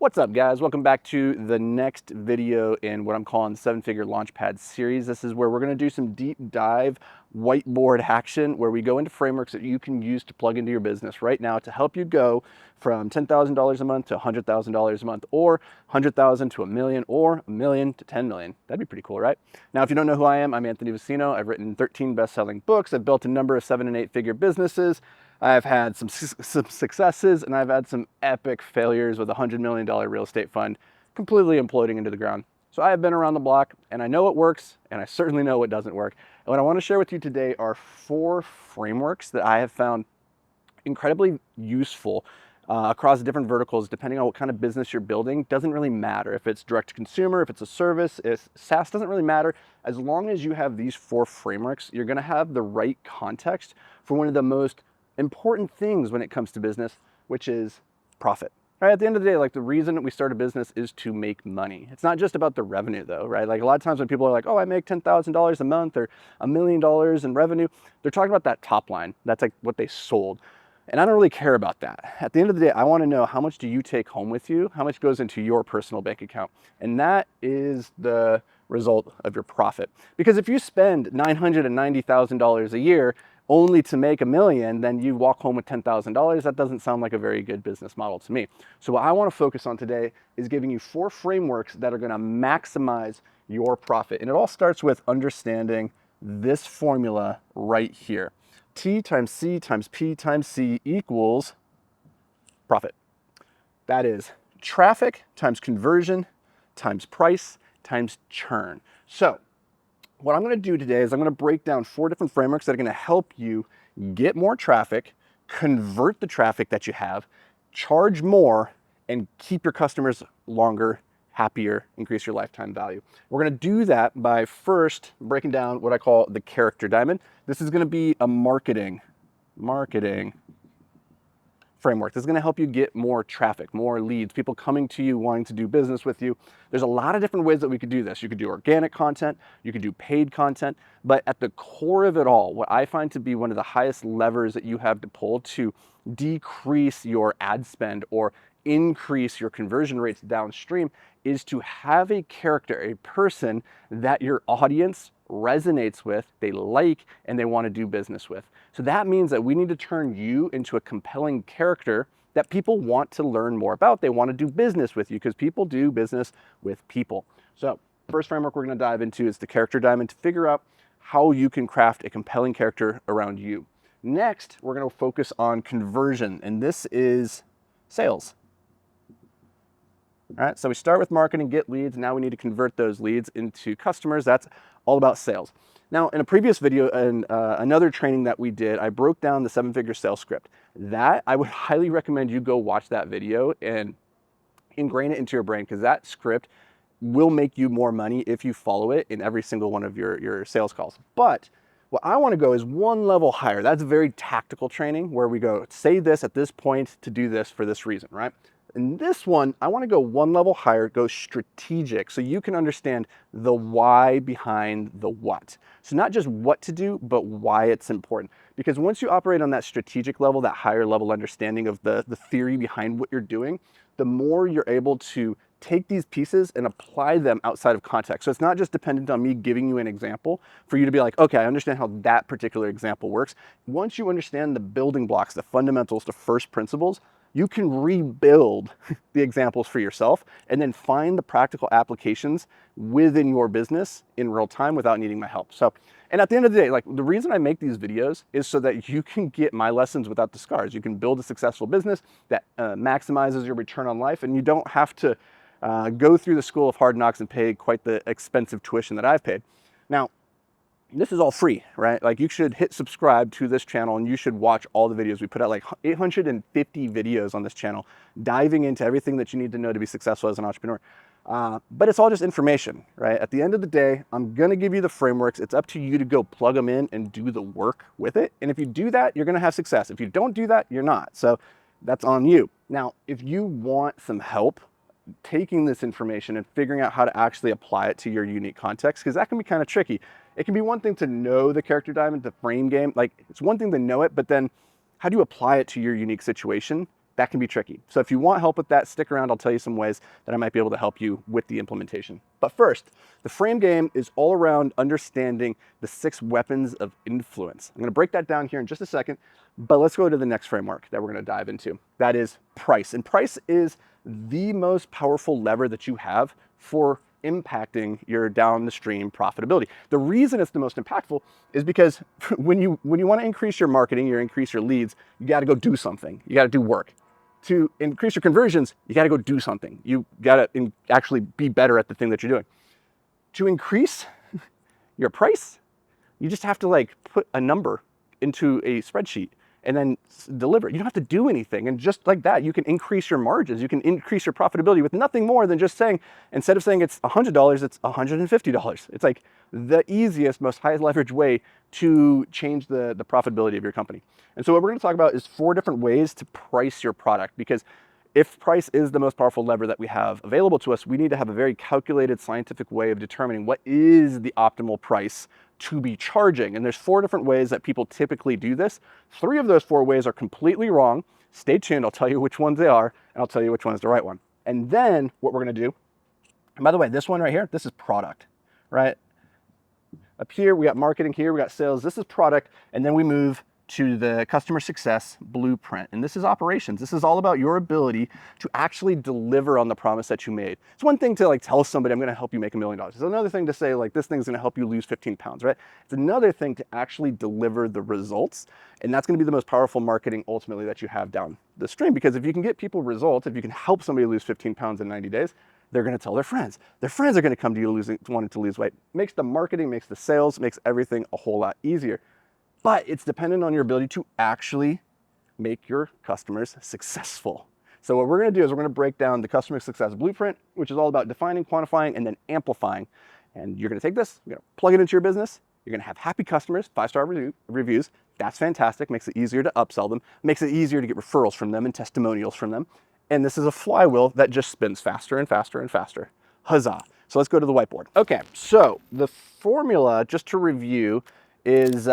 What's up, guys? Welcome back to the next video in what I'm calling the 7-Figure Launchpad series. This is where we're going to do some deep dive whiteboard action where we go into frameworks that you can use to plug into your business right now to help you go from $10,000 a month to $100,000 a month, or $100,000 to $1 million, or $1 million to $10 million. That'd be pretty cool, right? Now, if you don't know who I am, I'm Anthony Vicino. I've written 13 best-selling books. I've built a number of 7- and 8-figure businesses. I've had some successes, and I've had some epic failures with a $100 million real estate fund completely imploding into the ground. So I have been around the block, and I know what works, and I certainly know what doesn't work. And what I want to share with you today are 4 frameworks that I have found incredibly useful across different verticals, depending on what kind of business you're building. Doesn't really matter if it's direct to consumer, if it's a service, if SaaS, doesn't really matter. As long as you have these 4 frameworks, you're going to have the right context for one of the most important things when it comes to business, which is profit. Right? At the end of the day, like, the reason we start a business is to make money. It's not just about the revenue, though, right? Like, a lot of times when people are like, oh, I make $10,000 a month or $1 million in revenue, they're talking about that top line. That's like what they sold. And I don't really care about that. At the end of the day, I want to know, how much do you take home with you? How much goes into your personal bank account? And that is the result of your profit. Because if you spend $990,000 a year only to make $1 million, then you walk home with $10,000. That doesn't sound like a very good business model to me. So what I want to focus on today is giving you 4 frameworks that are going to maximize your profit. And it all starts with understanding this formula right here. T times C times P times C equals profit. That is traffic times conversion times price times churn. So what I'm going to do today is I'm going to break down 4 different frameworks that are going to help you get more traffic, convert the traffic that you have, charge more, and keep your customers longer, happier, increase your lifetime value. We're going to do that by first breaking down what I call the character diamond. This is going to be a marketing framework. This is going to help you get more traffic, more leads, people coming to you wanting to do business with you. There's a lot of different ways that we could do this. You could do organic content, you could do paid content, but at the core of it all, what I find to be one of the highest levers that you have to pull to decrease your ad spend or increase your conversion rates downstream is to have a character, a person that your audience resonates with, they like, and they want to do business with. So that means that we need to turn you into a compelling character that people want to learn more about. They want to do business with you because people do business with people. So first framework we're going to dive into is the character diamond to figure out how you can craft a compelling character around you. Next, we're going to focus on conversion, and this is sales. All right, so we start with marketing, get leads. Now we need to convert those leads into customers. That's all about sales. Now, in a previous video and another training that we did, I broke down the 7-figure sales script. That, I would highly recommend you go watch that video and ingrain it into your brain, because that script will make you more money if you follow it in every single one of your sales calls. But what I want to go is one level higher. That's very tactical training where we go, say this at this point to do this for this reason, right? In this one, I want to go one level higher, go strategic, so you can understand the why behind the what. So not just what to do, but why it's important. Because once you operate on that strategic level, that higher level understanding of the theory behind what you're doing, the more you're able to take these pieces and apply them outside of context. So it's not just dependent on me giving you an example for you to be like, okay, I understand how that particular example works. Once you understand the building blocks, the fundamentals, the first principles, you can rebuild the examples for yourself and then find the practical applications within your business in real time without needing my help. So, and at the end of the day, like, the reason I make these videos is so that you can get my lessons without the scars. You can build a successful business that maximizes your return on life, and you don't have to go through the school of hard knocks and pay quite the expensive tuition that I've paid. Now, this is all free, right? Like, you should hit subscribe to this channel and you should watch all the videos. We put out like 850 videos on this channel, diving into everything that you need to know to be successful as an entrepreneur. But it's all just information, right? At the end of the day, I'm going to give you the frameworks. It's up to you to go plug them in and do the work with it. And if you do that, you're going to have success. If you don't do that, you're not. So that's on you. Now, if you want some help taking this information and figuring out how to actually apply it to your unique context, because that can be kind of tricky. It can be one thing to know the character diamond, the frame game. Like, it's one thing to know it, but then how do you apply it to your unique situation that can be tricky. So if you want help with that, stick around. I'll tell you some ways that I might be able to help you with the implementation. But first, the frame game is all around understanding the 6 weapons of influence. I'm going to break that down here in just a second, but let's go to the next framework that we're going to dive into. That is price. And price is the most powerful lever that you have for impacting your down the stream profitability. The reason it's the most impactful is because when you want to increase your marketing, you increase your leads, you got to go do something. You got to do work. To increase your conversions, you got to go do something. You got to actually be better at the thing that you're doing. To increase your price, you just have to like put a number into a spreadsheet and then deliver. You don't have to do anything. And just like that, you can increase your margins. You can increase your profitability with nothing more than just saying, instead of saying it's $100, it's $150. It's like the easiest, most high leverage way to change the profitability of your company. And so what we're going to talk about is 4 different ways to price your product, because if price is the most powerful lever that we have available to us, we need to have a very calculated scientific way of determining what is the optimal price to be charging. And there's 4 different ways that people typically do this. 3 of those 4 ways are completely wrong. Stay tuned, I'll tell you which ones they are, and I'll tell you which one is the right one. And then what we're gonna do, and by the way, this one right here, this is product, right? Up here, we got marketing, here we got sales, this is product, and then we move to the customer success blueprint. And this is operations. This is all about your ability to actually deliver on the promise that you made. It's one thing to like tell somebody, I'm going to help you make $1 million. It's another thing to say like, this thing's going to help you lose 15 pounds, right? It's another thing to actually deliver the results. And that's going to be the most powerful marketing ultimately that you have down the stream. Because if you can get people results, if you can help somebody lose 15 pounds in 90 days, they're going to tell their friends. Their friends are going to come to you wanting to lose weight. Makes the marketing, makes the sales, makes everything a whole lot easier. But it's dependent on your ability to actually make your customers successful. So what we're going to do is we're going to break down the customer success blueprint, which is all about defining, quantifying, and then amplifying. And you're going to take this, you're going to plug it into your business. You're going to have happy customers, 5-star reviews. That's fantastic. Makes it easier to upsell them. Makes it easier to get referrals from them and testimonials from them. And this is a flywheel that just spins faster and faster and faster. Huzzah. So let's go to the whiteboard. Okay, so the formula, just to review, is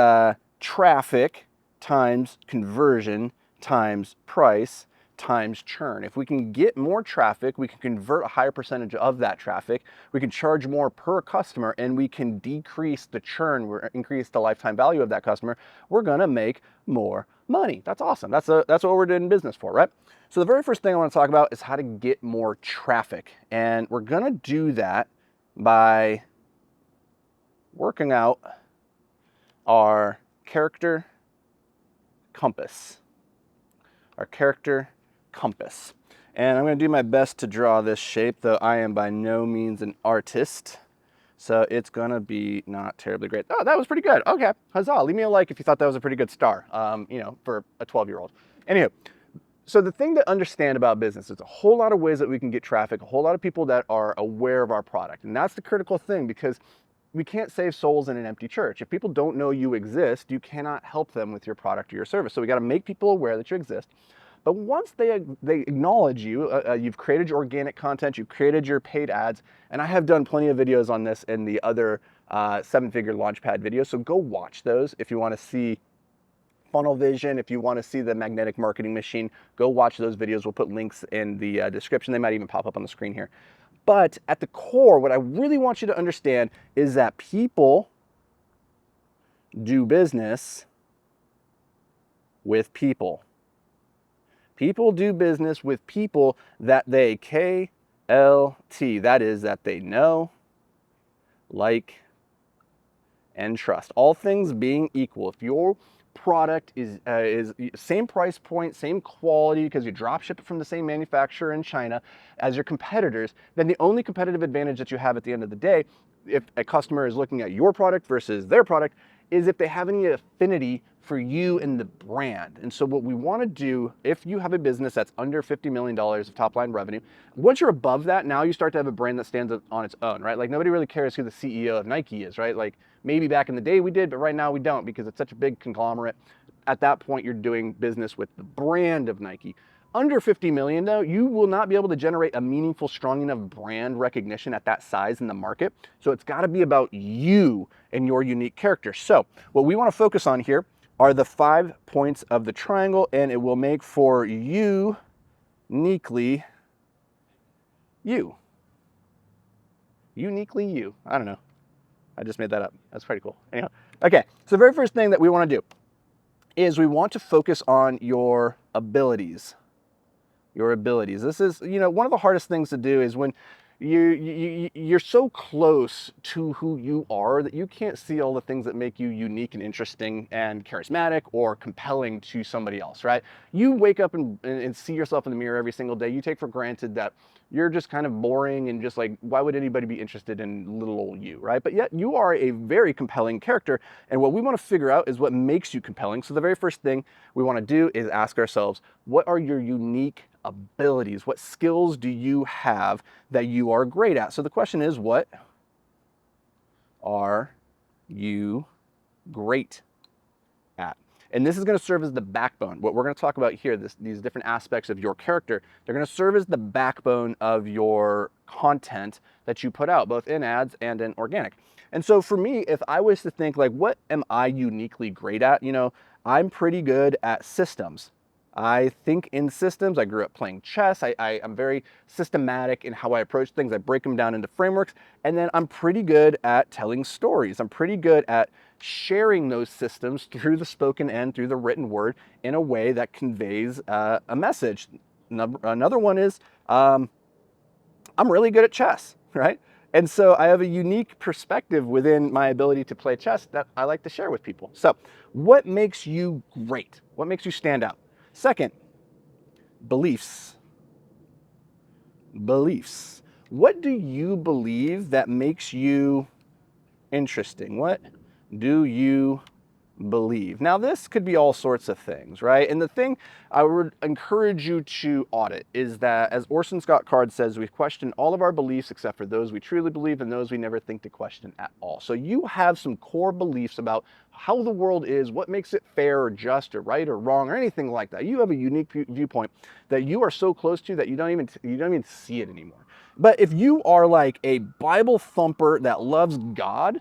traffic times conversion times price times churn. If we can get more traffic, we can convert a higher percentage of that traffic, we can charge more per customer, and we can decrease the churn, or increase the lifetime value of that customer, we're gonna make more money. That's awesome. That's what we're doing business for, right? So the very first thing I want to talk about is how to get more traffic. And we're gonna do that by working out our character compass. Our character compass. And I'm going to do my best to draw this shape, though I am by no means an artist. So it's going to be not terribly great. Oh, that was pretty good. Okay, huzzah. Leave me a like if you thought that was a pretty good star, for a 12-year-old. Anywho, so the thing to understand about business is a whole lot of ways that we can get traffic, a whole lot of people that are aware of our product. And that's the critical thing, because we can't save souls in an empty church. If people don't know you exist, you cannot help them with your product or your service. So we got to make people aware that you exist. But once they acknowledge you, you've created your organic content, you've created your paid ads, and I have done plenty of videos on this in the other 7-figure Launchpad videos. So go watch those if you want to see funnel vision, if you want to see the magnetic marketing machine, go watch those videos. We'll put links in the description. They might even pop up on the screen here. But at the core, what I really want you to understand is that people do business with people. People do business with people that they KLT. That is, that they know, like, and trust. All things being equal, if your product is same price point, same quality, because you drop ship it from the same manufacturer in China as your competitors, then the only competitive advantage that you have at the end of the day, if a customer is looking at your product versus their product, is if they have any affinity for you and the brand. And so what we want to do, if you have a business that's under $50 million of top line revenue, once you're above that, now you start to have a brand that stands on its own, right? Like nobody really cares who the CEO of Nike is, right? Like maybe back in the day we did, but right now we don't, because it's such a big conglomerate. At that point, you're doing business with the brand of Nike. Under 50 million though, you will not be able to generate a meaningful, strong enough brand recognition at that size in the market. So it's gotta be about you and your unique character. So what we wanna focus on here are the 5 points of the triangle, and it will make for you uniquely you. Uniquely you. I don't know. I just made that up. That's pretty cool. Anyhow, okay, so the very first thing that we want to do is we want to focus on your abilities. Your abilities. This is, one of the hardest things to do is when you're so close to who you are that you can't see all the things that make you unique and interesting and charismatic or compelling to somebody else, right? You wake up and see yourself in the mirror every single day. You take for granted that you're just kind of boring and just like, why would anybody be interested in little old you, right? But yet you are a very compelling character. And what we want to figure out is what makes you compelling. So the very first thing we want to do is ask ourselves, what are your unique abilities? What skills do you have that you are great at? So the question is, what are you great at? And this is going to serve as the backbone. What we're going to talk about here, these different aspects of your character, they're going to serve as the backbone of your content that you put out, both in ads and in organic. And so for me, if I was to think like, what am I uniquely great at? I'm pretty good at systems. I think in systems. I grew up playing chess. I'm very systematic in how I approach things. I break them down into frameworks. And then I'm pretty good at telling stories. I'm pretty good at sharing those systems through the spoken and through the written word in a way that conveys a message. Another one is I'm really good at chess, right? And so I have a unique perspective within my ability to play chess that I like to share with people. So what makes you great? What makes you stand out? Second, beliefs. Beliefs. What do you believe that makes you interesting? What do you believe? Now, this could be all sorts of things, right? And the thing I would encourage you to audit is that, as Orson Scott Card says, we question all of our beliefs except for those we truly believe and those we never think to question at all. So you have some core beliefs about how the world is, what makes it fair or just or right or wrong or anything like that. You have a unique viewpoint that you are so close to that you don't even see it anymore. But if you are like a Bible thumper that loves God,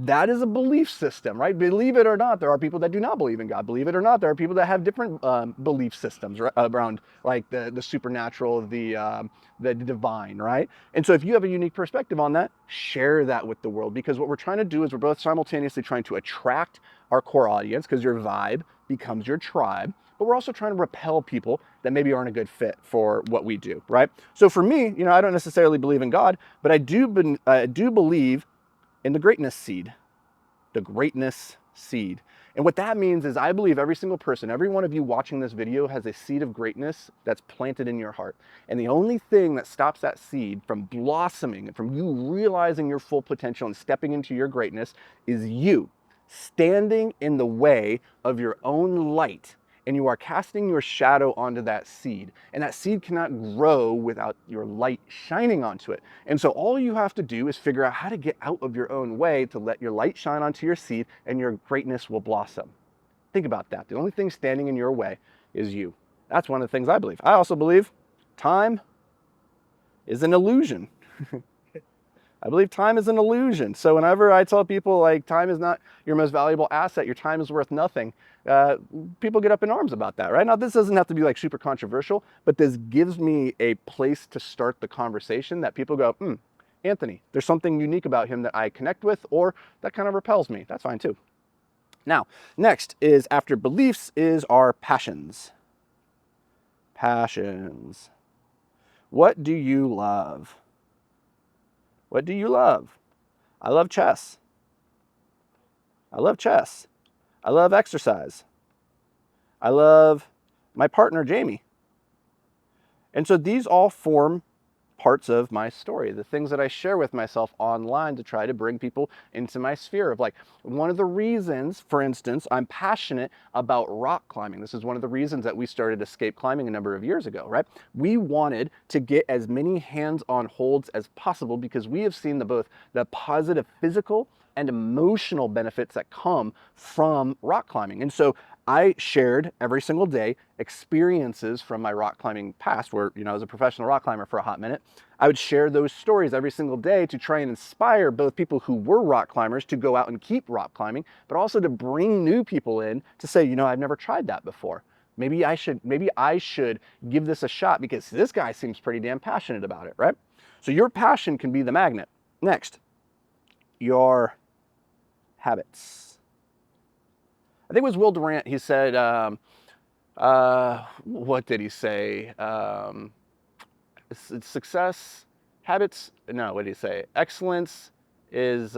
that is a belief system, right? Believe it or not, there are people that do not believe in God. Believe it or not, there are people that have different belief systems around like the supernatural, the divine, right? And so if you have a unique perspective on that, share that with the world, because what we're trying to do is we're both simultaneously trying to attract our core audience, because your vibe becomes your tribe, but we're also trying to repel people that maybe aren't a good fit for what we do, right? So for me, I don't necessarily believe in God, but I do believe in the greatness seed. The greatness seed. And what that means is I believe every single person, every one of you watching this video has a seed of greatness that's planted in your heart. And the only thing that stops that seed from blossoming and from you realizing your full potential and stepping into your greatness is you standing in the way of your own light. And you are casting your shadow onto that seed. And that seed cannot grow without your light shining onto it. And so all you have to do is figure out how to get out of your own way to let your light shine onto your seed, and your greatness will blossom. Think about that. The only thing standing in your way is you. That's one of the things I believe. I also believe time is an illusion. I believe time is an illusion. So whenever I tell people like time is not your most valuable asset, your time is worth nothing, people get up in arms about that, right? Now, this doesn't have to be like super controversial, but this gives me a place to start the conversation that people go, Anthony, there's something unique about him that I connect with, or that kind of repels me. That's fine too. Now, next is, after beliefs, is our passions. Passions. What do you love? What do you love? I love chess. I love chess. I love exercise. I love my partner, Jamie. And so these all form parts of my story, the things that I share with myself online to try to bring people into my sphere of like, one of the reasons, for instance, I'm passionate about rock climbing. This is one of the reasons that we started Escape Climbing a number of years ago, right? We wanted to get as many hands-on holds as possible because we have seen both the positive physical and emotional benefits that come from rock climbing. And so I shared every single day experiences from my rock climbing past where, I was a professional rock climber for a hot minute. I would share those stories every single day to try and inspire both people who were rock climbers to go out and keep rock climbing, but also to bring new people in to say, I've never tried that before. Maybe I should give this a shot because this guy seems pretty damn passionate about it, right? So your passion can be the magnet. Next, your habits. I think it was Will Durant. He said, what did he say? Success, habits. No, what did he say? Excellence is.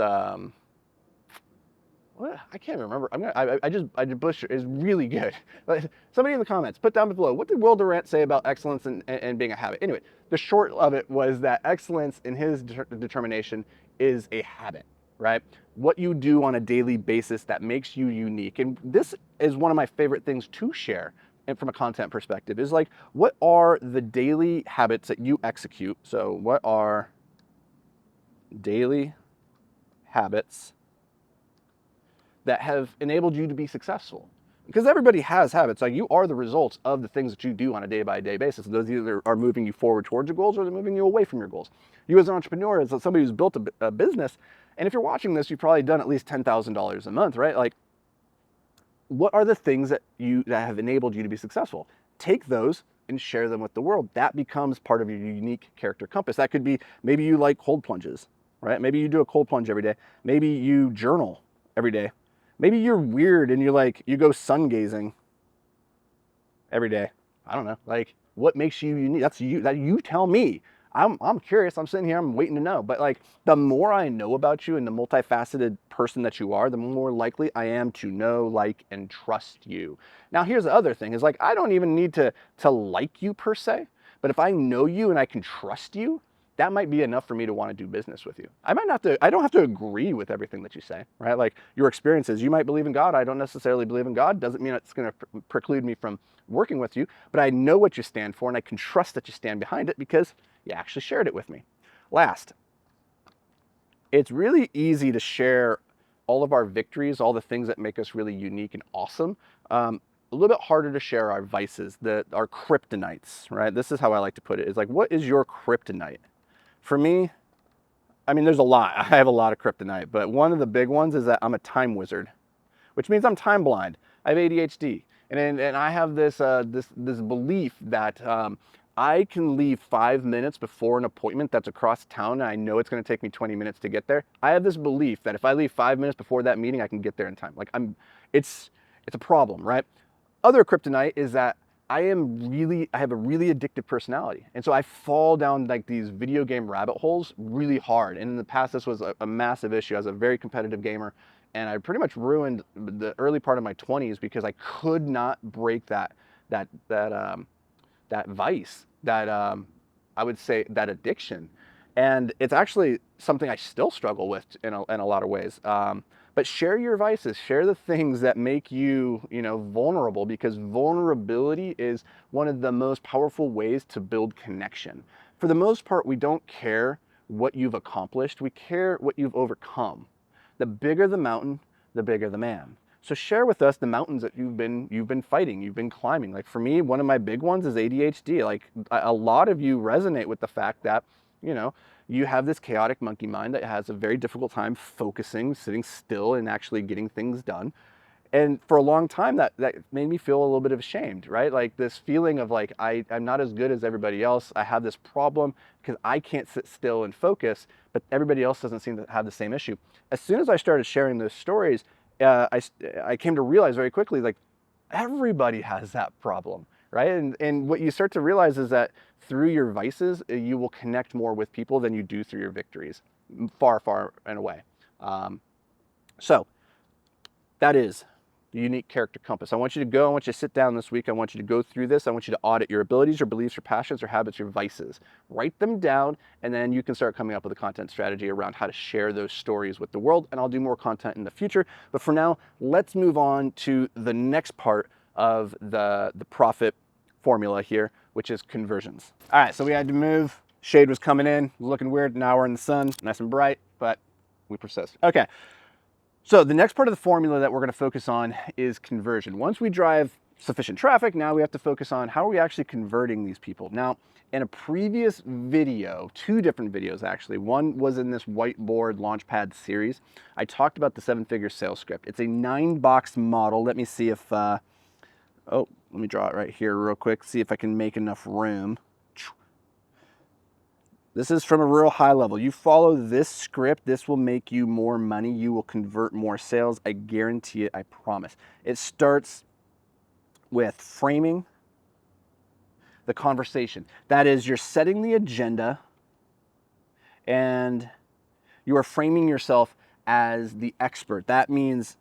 What? I can't remember. I just butcher is really good. Somebody in the comments, put down below, what did Will Durant say about excellence and being a habit? Anyway, the short of it was that excellence in his determination is a habit, right? What you do on a daily basis that makes you unique. And this is one of my favorite things to share. And from a content perspective is like, what are the daily habits that you execute? So what are daily habits that have enabled you to be successful? Because everybody has habits. Like, you are the results of the things that you do on a day-by-day basis. Those either are moving you forward towards your goals or they're moving you away from your goals. You as an entrepreneur, as somebody who's built a business, and if you're watching this, you've probably done at least $10,000 a month, right? Like, what are the things that have enabled you to be successful? Take those and share them with the world. That becomes part of your unique character compass. That could be, maybe you like cold plunges, right? Maybe you do a cold plunge every day. Maybe you journal every day. Maybe you're weird and you go sun gazing every day. I don't know. Like, what makes you unique? That's you. That you tell me. I'm curious. I'm sitting here. I'm waiting to know. But like, the more I know about you and the multifaceted person that you are, the more likely I am to know, like, and trust you. Now, here's the other thing: is like, I don't even need to like you per se. But if I know you and I can trust you, that might be enough for me to want to do business with you. I don't have to agree with everything that you say, right? Like, your experiences, you might believe in God. I don't necessarily believe in God. Doesn't mean it's going to preclude me from working with you, but I know what you stand for and I can trust that you stand behind it because you actually shared it with me. Last, it's really easy to share all of our victories, all the things that make us really unique and awesome. A little bit harder to share our vices, our kryptonites, right? This is how I like to put it. It's like, what is your kryptonite? For me, I mean, there's a lot. I have a lot of kryptonite, but one of the big ones is that I'm a time wizard, which means I'm time blind. I have ADHD, and I have this belief that I can leave 5 minutes before an appointment that's across town, and I know it's going to take me 20 minutes to get there. I have this belief that if I leave 5 minutes before that meeting, I can get there in time. Like, it's a problem, right? Other kryptonite is that I have a really addictive personality. And so I fall down like these video game rabbit holes really hard. And in the past, this was a massive issue. I was a very competitive gamer, and I pretty much ruined the early part of my 20s because I could not break that vice, I would say that addiction. And it's actually something I still struggle with in a lot of ways. But share your vices, share the things that make you, vulnerable, because vulnerability is one of the most powerful ways to build connection. For the most part, we don't care what you've accomplished. We care what you've overcome. The bigger the mountain, the bigger the man. So share with us the mountains that you've been fighting, you've been climbing. Like, for me, one of my big ones is ADHD. Like, a lot of you resonate with the fact that, you have this chaotic monkey mind that has a very difficult time focusing, sitting still, and actually getting things done. And for a long time, that made me feel a little bit of ashamed, right? Like, this feeling of like, I'm not as good as everybody else. I have this problem because I can't sit still and focus, but everybody else doesn't seem to have the same issue. As soon as I started sharing those stories, I came to realize very quickly, like, everybody has that problem, right? And what you start to realize is that through your vices, you will connect more with people than you do through your victories, far, far and away. So that is the unique character compass. I want you to sit down this week. I want you to go through this. I want you to audit your abilities, your beliefs, your passions, your habits, your vices. Write them down, and then you can start coming up with a content strategy around how to share those stories with the world. And I'll do more content in the future. But for now, let's move on to the next part of the profit formula here, which is conversions. All right, so we had to move. Shade was coming in, looking weird. Now we're in the sun, nice and bright, but we persist. Okay. So the next part of the formula that we're going to focus on is conversion. Once we drive sufficient traffic, now we have to focus on how are we actually converting these people. Now, in a previous video, 2 different videos actually, one was in this whiteboard launchpad series, I talked about the 7-figure sales script. It's a 9-box model. Let me see if, oh, Let me draw it right here real quick, see if I can make enough room. This is from a real high level. You follow this script, this will make you more money. You will convert more sales. I guarantee it, I promise. It starts with framing the conversation. That is, you're setting the agenda and you are framing yourself as the expert. That means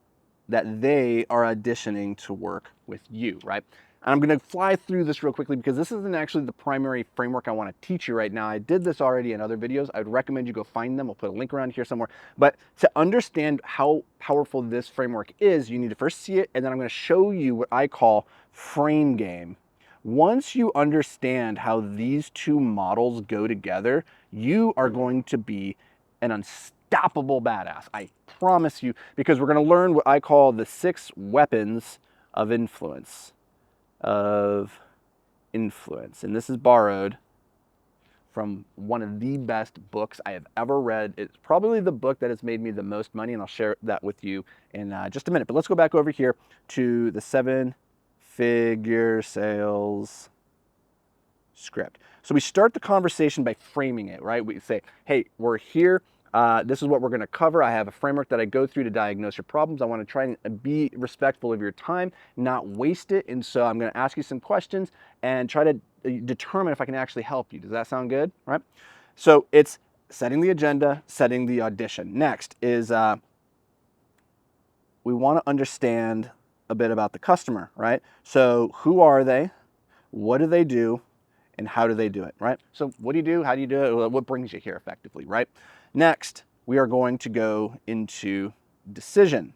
that they are auditioning to work with you, right? And I'm gonna fly through this real quickly because this isn't actually the primary framework I wanna teach you right now. I did this already in other videos. I'd recommend you go find them. I'll put a link around here somewhere. But to understand how powerful this framework is, you need to first see it, and then I'm gonna show you what I call frame game. Once you understand how these two models go together, you are going to be an unstoppable badass. I promise you, because we're going to learn what I call the 6 weapons of influence. And this is borrowed from one of the best books I have ever read. It's probably the book that has made me the most money, and I'll share that with you in just a minute. But let's go back over here to the 7-figure sales script. So we start the conversation by framing it, right? We say, hey, we're here. This is what we're going to cover. I have a framework that I go through to diagnose your problems. I want to try and be respectful of your time, not waste it. And so I'm going to ask you some questions and try to determine if I can actually help you. Does that sound good? Right? So it's setting the agenda, setting the audition. Next is we want to understand a bit about the customer, right? So who are they? What do they do? And how do they do it, right? So what do you do? How do you do it? What brings you here effectively, right? Next, we are going to go into decision.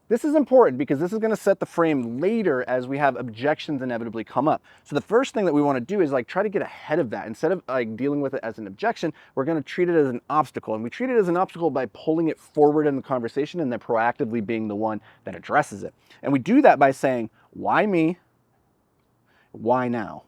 This is important because this is going to set the frame later as we have objections inevitably come up. So the first thing that we want to do is like try to get ahead of that. Instead of like dealing with it as an objection, we're going to treat it as an obstacle. And we treat it as an obstacle by pulling it forward in the conversation and then proactively being the one that addresses it. And we do that by saying, why me? Why now?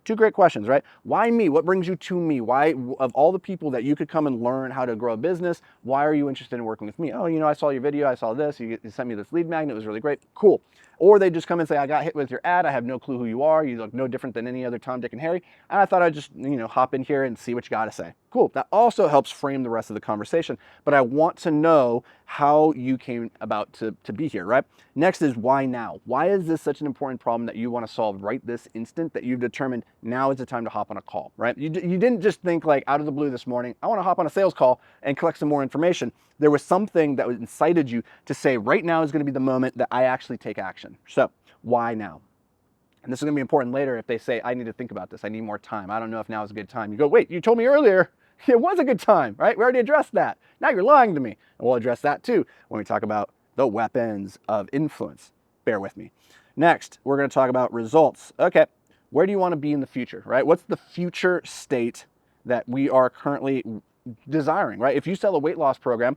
2 great questions, right? Why me? What brings you to me? Why, of all the people that you could come and learn how to grow a business, why are you interested in working with me? Oh, you know, I saw your video, I saw this, you sent me this lead magnet, it was really great, cool. Or they just come and say, I got hit with your ad, I have no clue who you are, you look no different than any other Tom, Dick, and Harry, and I thought I'd just, you know, hop in here and see what you got to say. Cool, that also helps frame the rest of the conversation, but I want to know how you came about to be here, right? Next is why now? Why is this such an important problem that you want to solve right this instant that you've determined now is the time to hop on a call, right? You didn't just think like out of the blue this morning, I want to hop on a sales call and collect some more information. There was something that incited you to say right now is going to be the moment that I actually take action. So why now? And this is going to be important later if they say, I need to think about this. I need more time. I don't know if now is a good time. You go, wait, you told me earlier it was a good time, right? We already addressed that. Now you're lying to me. And we'll address that too when we talk about the weapons of influence. Bear with me. Next, we're going to talk about results. Okay, where do you want to be in the future, right? What's the future state that we are currently desiring, right? If you sell a weight loss program,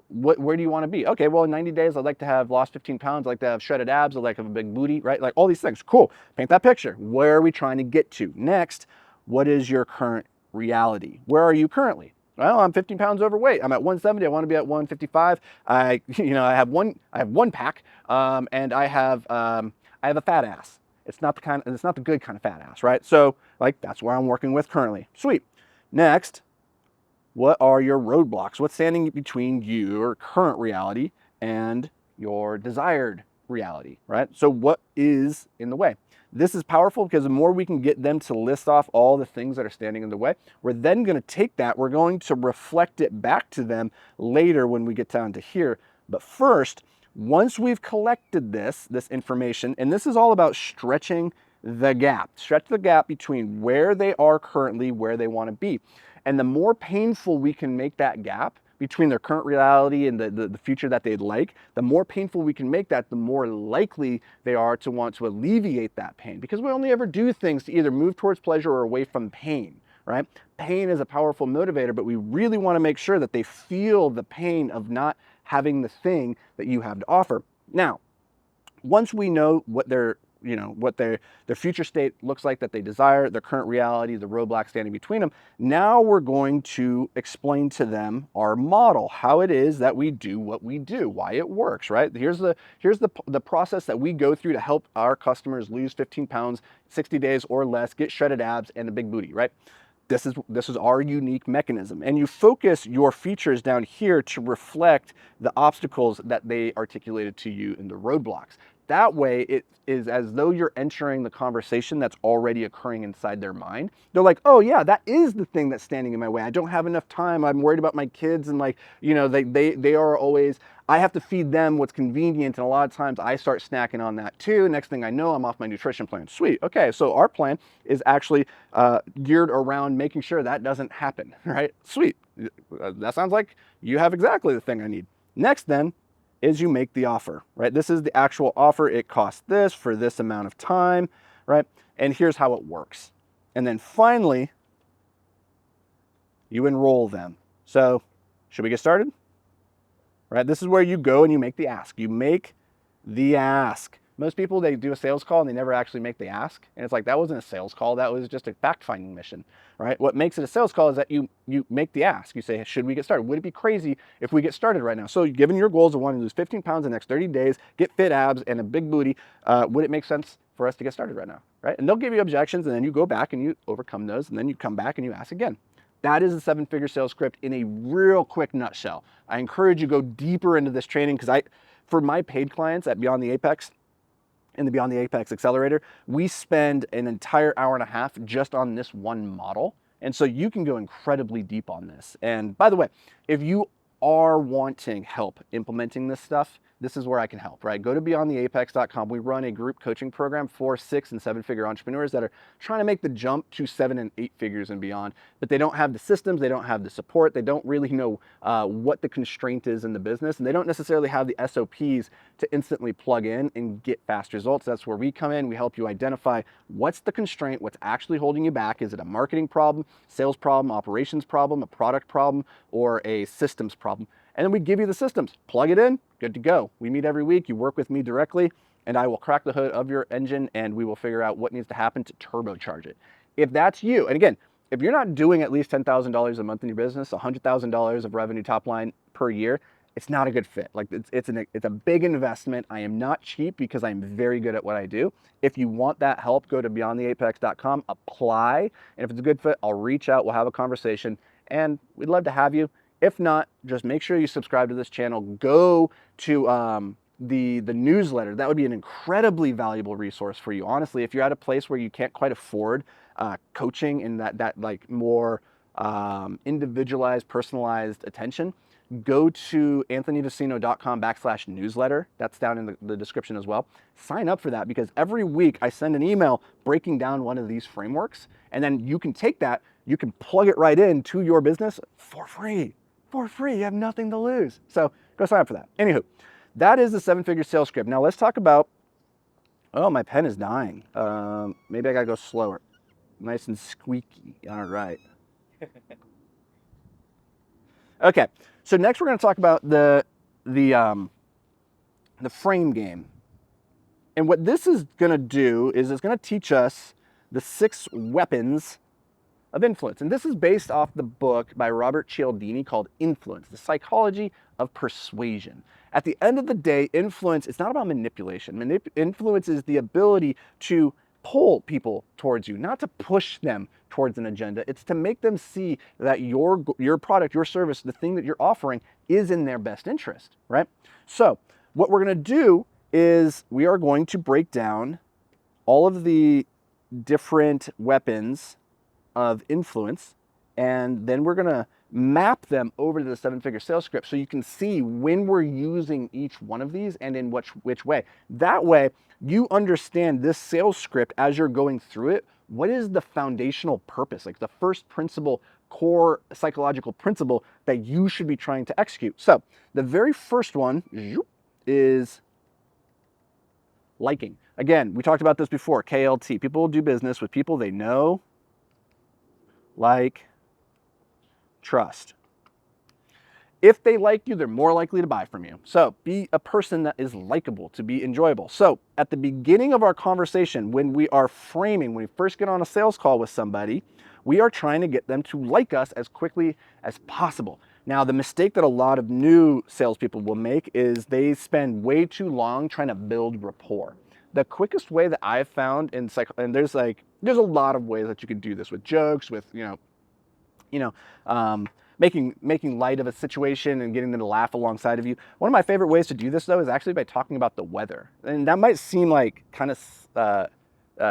where do you want to be? Okay, well, in 90 days, I'd like to have lost 15 pounds. I'd like to have shredded abs. I'd like to have a big booty, right? Like all these things. Cool. Paint that picture. Where are we trying to get to? Next, what is your current reality? Where are you currently? Well, I'm 15 pounds overweight. I'm at 170. I want to be at 155. I have one pack, and I have a fat ass. It's not the good kind of fat ass, right? So like that's where I'm working with currently. Sweet. Next, what are your roadblocks? What's standing between your current reality and your desired reality, right? So what is in the way? This is powerful because the more we can get them to list off all the things that are standing in the way, we're then going to take that, we're going to reflect it back to them later when we get down to here. But first, once we've collected this information, and this is all about stretching the gap. Stretch the gap between where they are currently, where they want to be. And the more painful we can make that gap between their current reality and the future that they'd like, the more painful we can make that, the more likely they are to want to alleviate that pain. Because we only ever do things to either move towards pleasure or away from pain, right? Pain is a powerful motivator, but we really want to make sure that they feel the pain of not having the thing that you have to offer. Now, once we know what their what their future state looks like that they desire, their current reality, the roadblock standing between them. Now we're going to explain to them our model, how it is that we do what we do, why it works, right? Here's the process that we go through to help our customers lose 15 pounds, 60 days or less, get shredded abs and a big booty, right? This is our unique mechanism. And you focus your features down here to reflect the obstacles that they articulated to you in the roadblocks. That way, it is as though you're entering the conversation that's already occurring inside their mind. They're like, oh yeah, that is the thing that's standing in my way. I don't have enough time. I'm worried about my kids, and like, they are always, I have to feed them what's convenient, and a lot of times I start snacking on that too. Next thing I know, I'm off my nutrition plan. Sweet. Okay, so our plan is actually geared around making sure that doesn't happen, right? Sweet. That sounds like you have exactly the thing I need. Next then is you make the offer, right? This is the actual offer. It costs this for this amount of time, right? And here's how it works. And then finally, you enroll them. So should we get started? Right? This is where you go and you make the ask. You make the ask. Most people, they do a sales call and they never actually make the ask. And it's like, that wasn't a sales call. That was just a fact-finding mission, right? What makes it a sales call is that you make the ask. You say, should we get started? Would it be crazy if we get started right now? So given your goals of wanting to lose 15 pounds in the next 30 days, get fit abs and a big booty, would it make sense for us to get started right now, right? And they'll give you objections, and then you go back and you overcome those, and then you come back and you ask again. That is a 7-figure sales script in a real quick nutshell. I encourage you to go deeper into this training, because for my paid clients at Beyond the Apex, in the Beyond the Apex Accelerator, we spend an entire hour and a half just on this one model. And so you can go incredibly deep on this. And by the way, if you are wanting help implementing this stuff, this is where I can help, right? Go to beyondtheapex.com. We run a group coaching program for 6- and 7-figure entrepreneurs that are trying to make the jump to 7 and 8 figures and beyond, but they don't have the systems, they don't have the support, they don't really know what the constraint is in the business, and they don't necessarily have the SOPs to instantly plug in and get fast results. That's where we come in. We help you identify what's the constraint, what's actually holding you back. Is it a marketing problem, sales problem, operations problem, a product problem, or a systems problem? And then we give you the systems. Plug it in, good to go. We meet every week. You work with me directly, and I will crack the hood of your engine, and we will figure out what needs to happen to turbocharge it. If that's you, and again, if you're not doing at least $10,000 a month in your business, $100,000 of revenue top line per year, it's not a good fit. Like it's a big investment. I am not cheap because I'm very good at what I do. If you want that help, go to beyondtheapex.com, apply, and if it's a good fit, I'll reach out, we'll have a conversation, and we'd love to have you. If not, just make sure you subscribe to this channel. Go to the newsletter. That would be an incredibly valuable resource for you. Honestly, if you're at a place where you can't quite afford coaching and that like more individualized, personalized attention, go to anthonyvicino.com/newsletter. That's down in the description as well. Sign up for that, because every week I send an email breaking down one of these frameworks, and then you can take that, you can plug it right into your business for free. For free, you have nothing to lose. So go sign up for that. Anywho, that is the 7-figure sales script. Now let's talk about, oh, my pen is dying. Maybe I gotta go slower. Nice and squeaky. All right. Okay, so next we're gonna talk about the frame game. And what this is gonna do is it's gonna teach us the 6 weapons of influence. And this is based off the book by Robert Cialdini called Influence, the Psychology of Persuasion. At the end of the day, influence, it's not about manipulation. Influence is the ability to pull people towards you, not to push them towards an agenda. It's to make them see that your product, your service, the thing that you're offering is in their best interest, right? So what we're gonna do is we are going to break down all of the different weapons of influence, and then we're gonna map them over to the 7-figure sales script so you can see when we're using each one of these and in which way. That way, you understand this sales script as you're going through it. What is the foundational purpose, like the first principle, core psychological principle that you should be trying to execute? So the very first one is liking. Again, we talked about this before, KLT. People will do business with people they know, like, trust. If they like you, they're more likely to buy from you. So be a person that is likable, to be enjoyable. So at the beginning of our conversation, when we are framing, when we first get on a sales call with somebody, we are trying to get them to like us as quickly as possible. Now, the mistake that a lot of new salespeople will make is they spend way too long trying to build rapport. The quickest way that I've found and there's a lot of ways that you can do this with jokes, with you know, making light of a situation and getting them to laugh alongside of you. One of my favorite ways to do this, though, is actually by talking about the weather. And that might seem like kind of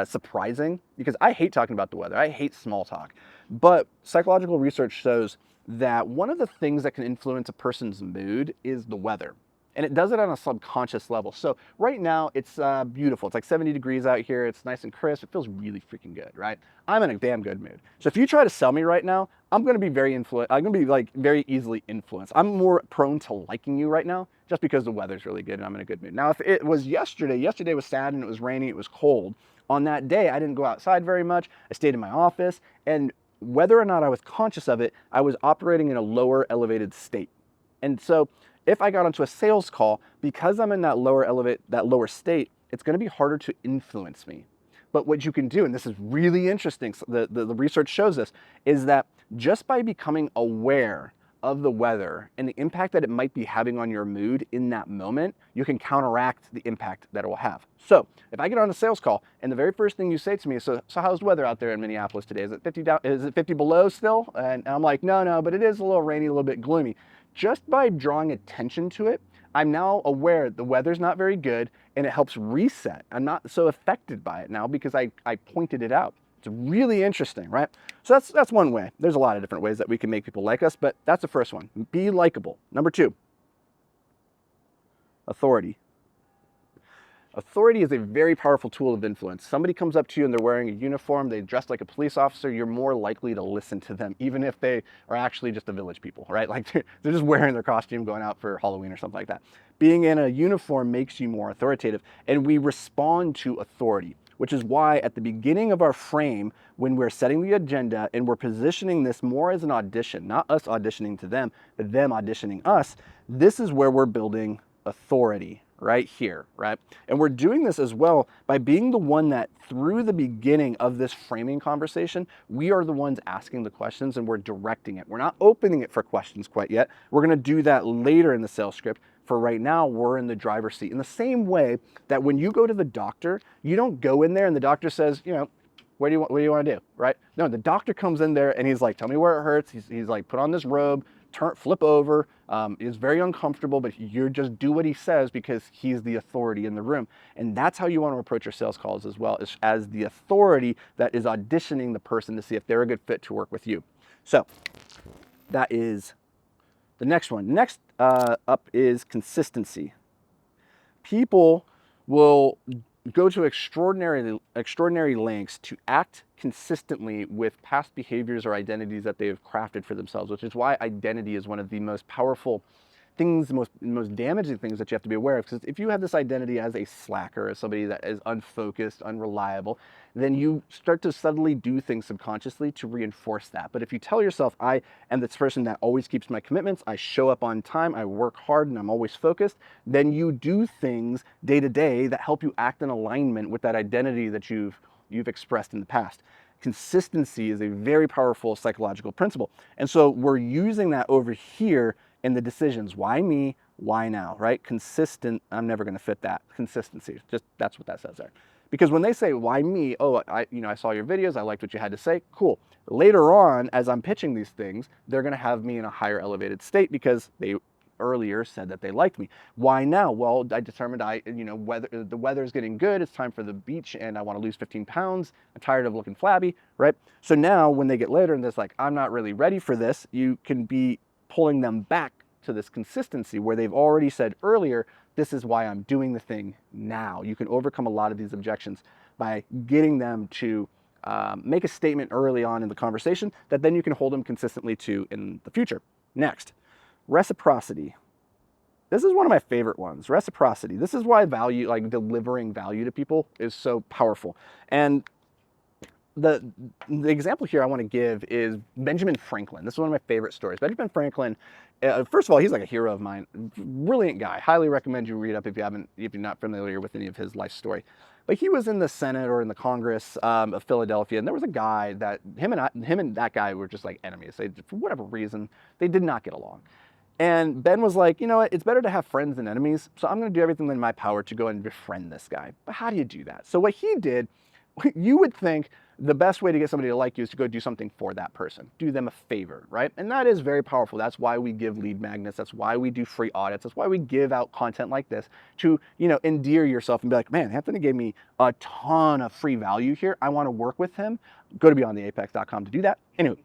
surprising, because I hate talking about the weather. I hate small talk. But psychological research shows that one of the things that can influence a person's mood is the weather. And it does it on a subconscious level. So right now it's beautiful. It's like 70 degrees out here. It's nice and crisp. It feels really freaking good, right? I'm in a damn good mood. So if you try to sell me right now, I'm going to be very easily influenced. I'm more prone to liking you right now just because the weather's really good and I'm in a good mood. Now, if it was yesterday was sad and it was raining, it was cold. On that day, I didn't go outside very much. I stayed in my office, and whether or not I was conscious of it, I was operating in a lower elevated state. And so if I got onto a sales call, because I'm in that lower state, it's going to be harder to influence me. But what you can do, and this is really interesting, the research shows this, is that just by becoming aware of the weather and the impact that it might be having on your mood in that moment, you can counteract the impact that it will have. So if I get on a sales call and the very first thing you say to me is, so how's the weather out there in Minneapolis today? Is it 50 down, is it 50 below still? And I'm like, no, but it is a little rainy, a little bit gloomy. Just by drawing attention to it, I'm now aware the weather's not very good, and it helps reset. I'm not so affected by it now because I pointed it out. It's really interesting, right? So that's one way. There's a lot of different ways that we can make people like us, but that's the first one. Be likable. Number 2, authority. Authority is a very powerful tool of influence. Somebody comes up to you and they're wearing a uniform, they dress like a police officer, you're more likely to listen to them, even if they are actually just the village people, right? Like they're just wearing their costume going out for Halloween or something like that. Being in a uniform makes you more authoritative, and we respond to authority, which is why at the beginning of our frame, when we're setting the agenda and we're positioning this more as an audition, not us auditioning to them, but them auditioning us, this is where we're building authority. Right here, right? And we're doing this as well by being the one that through the beginning of this framing conversation, we are the ones asking the questions and we're directing it. We're not opening it for questions quite yet. We're going to do that later in the sales script. For right now, we're in the driver's seat. In the same way that when you go to the doctor, you don't go in there and the doctor says, what do you want to do, right? No, the doctor comes in there and he's like, tell me where it hurts. He's like, put on this robe, flip over. It's very uncomfortable, but you just do what he says because he's the authority in the room. And that's how you want to approach your sales calls as well, as the authority that is auditioning the person to see if they're a good fit to work with you. So that is the next one. Next up is consistency. People will go to extraordinary lengths to act consistently with past behaviors or identities that they have crafted for themselves, which is why identity is one of the most powerful things, the most damaging things that you have to be aware of. Because if you have this identity as a slacker, as somebody that is unfocused, unreliable, then you start to subtly do things subconsciously to reinforce that. But if you tell yourself, I am this person that always keeps my commitments, I show up on time, I work hard, and I'm always focused, then you do things day to day that help you act in alignment with that identity that you've expressed in the past. Consistency is a very powerful psychological principle. And so we're using that over here in the decisions. Why me? Why now, right? Consistent, I'm never going to fit that. Consistency, just that's what that says there. Because when they say, why me? Oh, I saw your videos, I liked what you had to say, cool. Later on, as I'm pitching these things, they're going to have me in a higher elevated state because they earlier said that they liked me. Why now? Well, I determined the weather is getting good, it's time for the beach, and I want to lose 15 pounds. I'm tired of looking flabby, right? So now when they get later and they're like, I'm not really ready for this, you can be pulling them back to this consistency where they've already said earlier, this is why I'm doing the thing now. You can overcome a lot of these objections by getting them to make a statement early on in the conversation that then you can hold them consistently to in the future. Next, reciprocity. This is one of my favorite ones, reciprocity. This is why value, like delivering value to people, is so powerful. And the example here I want to give is Benjamin Franklin. This is one of my favorite stories. Benjamin Franklin, first of all, he's like a hero of mine. Brilliant guy. Highly recommend you read up if you're not familiar with any of his life story. But he was in the Senate or in the Congress of Philadelphia, and there was a guy that him and that guy were just like enemies. For whatever reason, they did not get along. And Ben was like, you know what, it's better to have friends than enemies, so I'm going to do everything in my power to go and befriend this guy. But how do you do that? So what he did, you would think the best way to get somebody to like you is to go do something for that person, do them a favor, right? And that is very powerful. That's why we give lead magnets. That's why we do free audits. That's why we give out content like this to, endear yourself and be like, man, Anthony gave me a ton of free value here. I want to work with him. Go to beyondtheapex.com to do that. Anyway,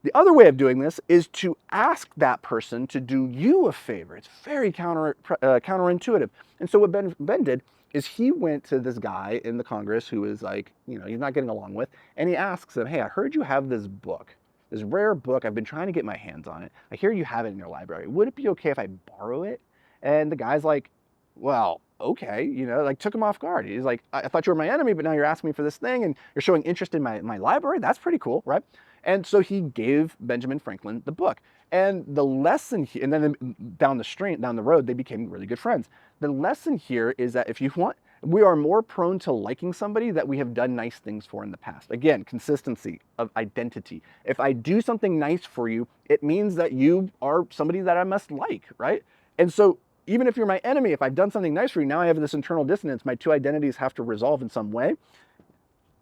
the other way of doing this is to ask that person to do you a favor. It's very counterintuitive. And so what Ben did is he went to this guy in the Congress who is like, he's not getting along with, and he asks him, hey, I heard you have this book, this rare book. I've been trying to get my hands on it. I hear you have it in your library. Would it be okay if I borrow it? And the guy's like, well, okay, like took him off guard. He's like, I thought you were my enemy, but now you're asking me for this thing and you're showing interest in my library. That's pretty cool, right? And so he gave Benjamin Franklin the book. And the lesson, and then down the road, they became really good friends. The lesson here is that if you want, we are more prone to liking somebody that we have done nice things for in the past. Again, consistency of identity. If I do something nice for you, it means that you are somebody that I must like, right? And so even if you're my enemy, if I've done something nice for you, now I have this internal dissonance. My two identities have to resolve in some way.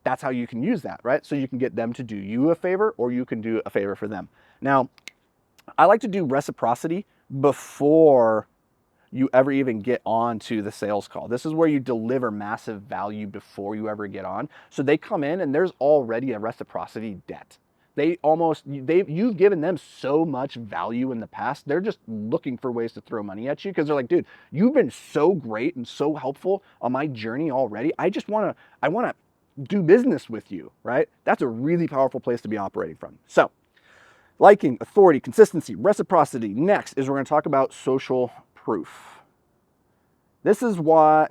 That's how you can use that, right? So you can get them to do you a favor, or you can do a favor for them. Now, I like to do reciprocity before you ever even get on to the sales call. This is where you deliver massive value before you ever get on. So they come in and there's already a reciprocity debt. You've given them so much value in the past. They're just looking for ways to throw money at you because they're like, dude, you've been so great and so helpful on my journey already. I want to do business with you, right? That's a really powerful place to be operating from. So liking, authority, consistency, reciprocity. Next is we're going to talk about social proof. This is why,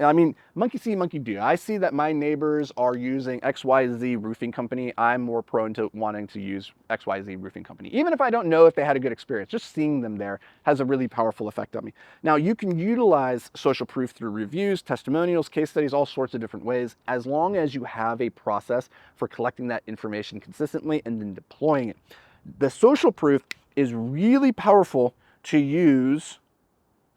monkey see, monkey do. I see that my neighbors are using XYZ roofing company. I'm more prone to wanting to use XYZ roofing company. Even if I don't know if they had a good experience, just seeing them there has a really powerful effect on me. Now, you can utilize social proof through reviews, testimonials, case studies, all sorts of different ways, as long as you have a process for collecting that information consistently and then deploying it. The social proof is really powerful to use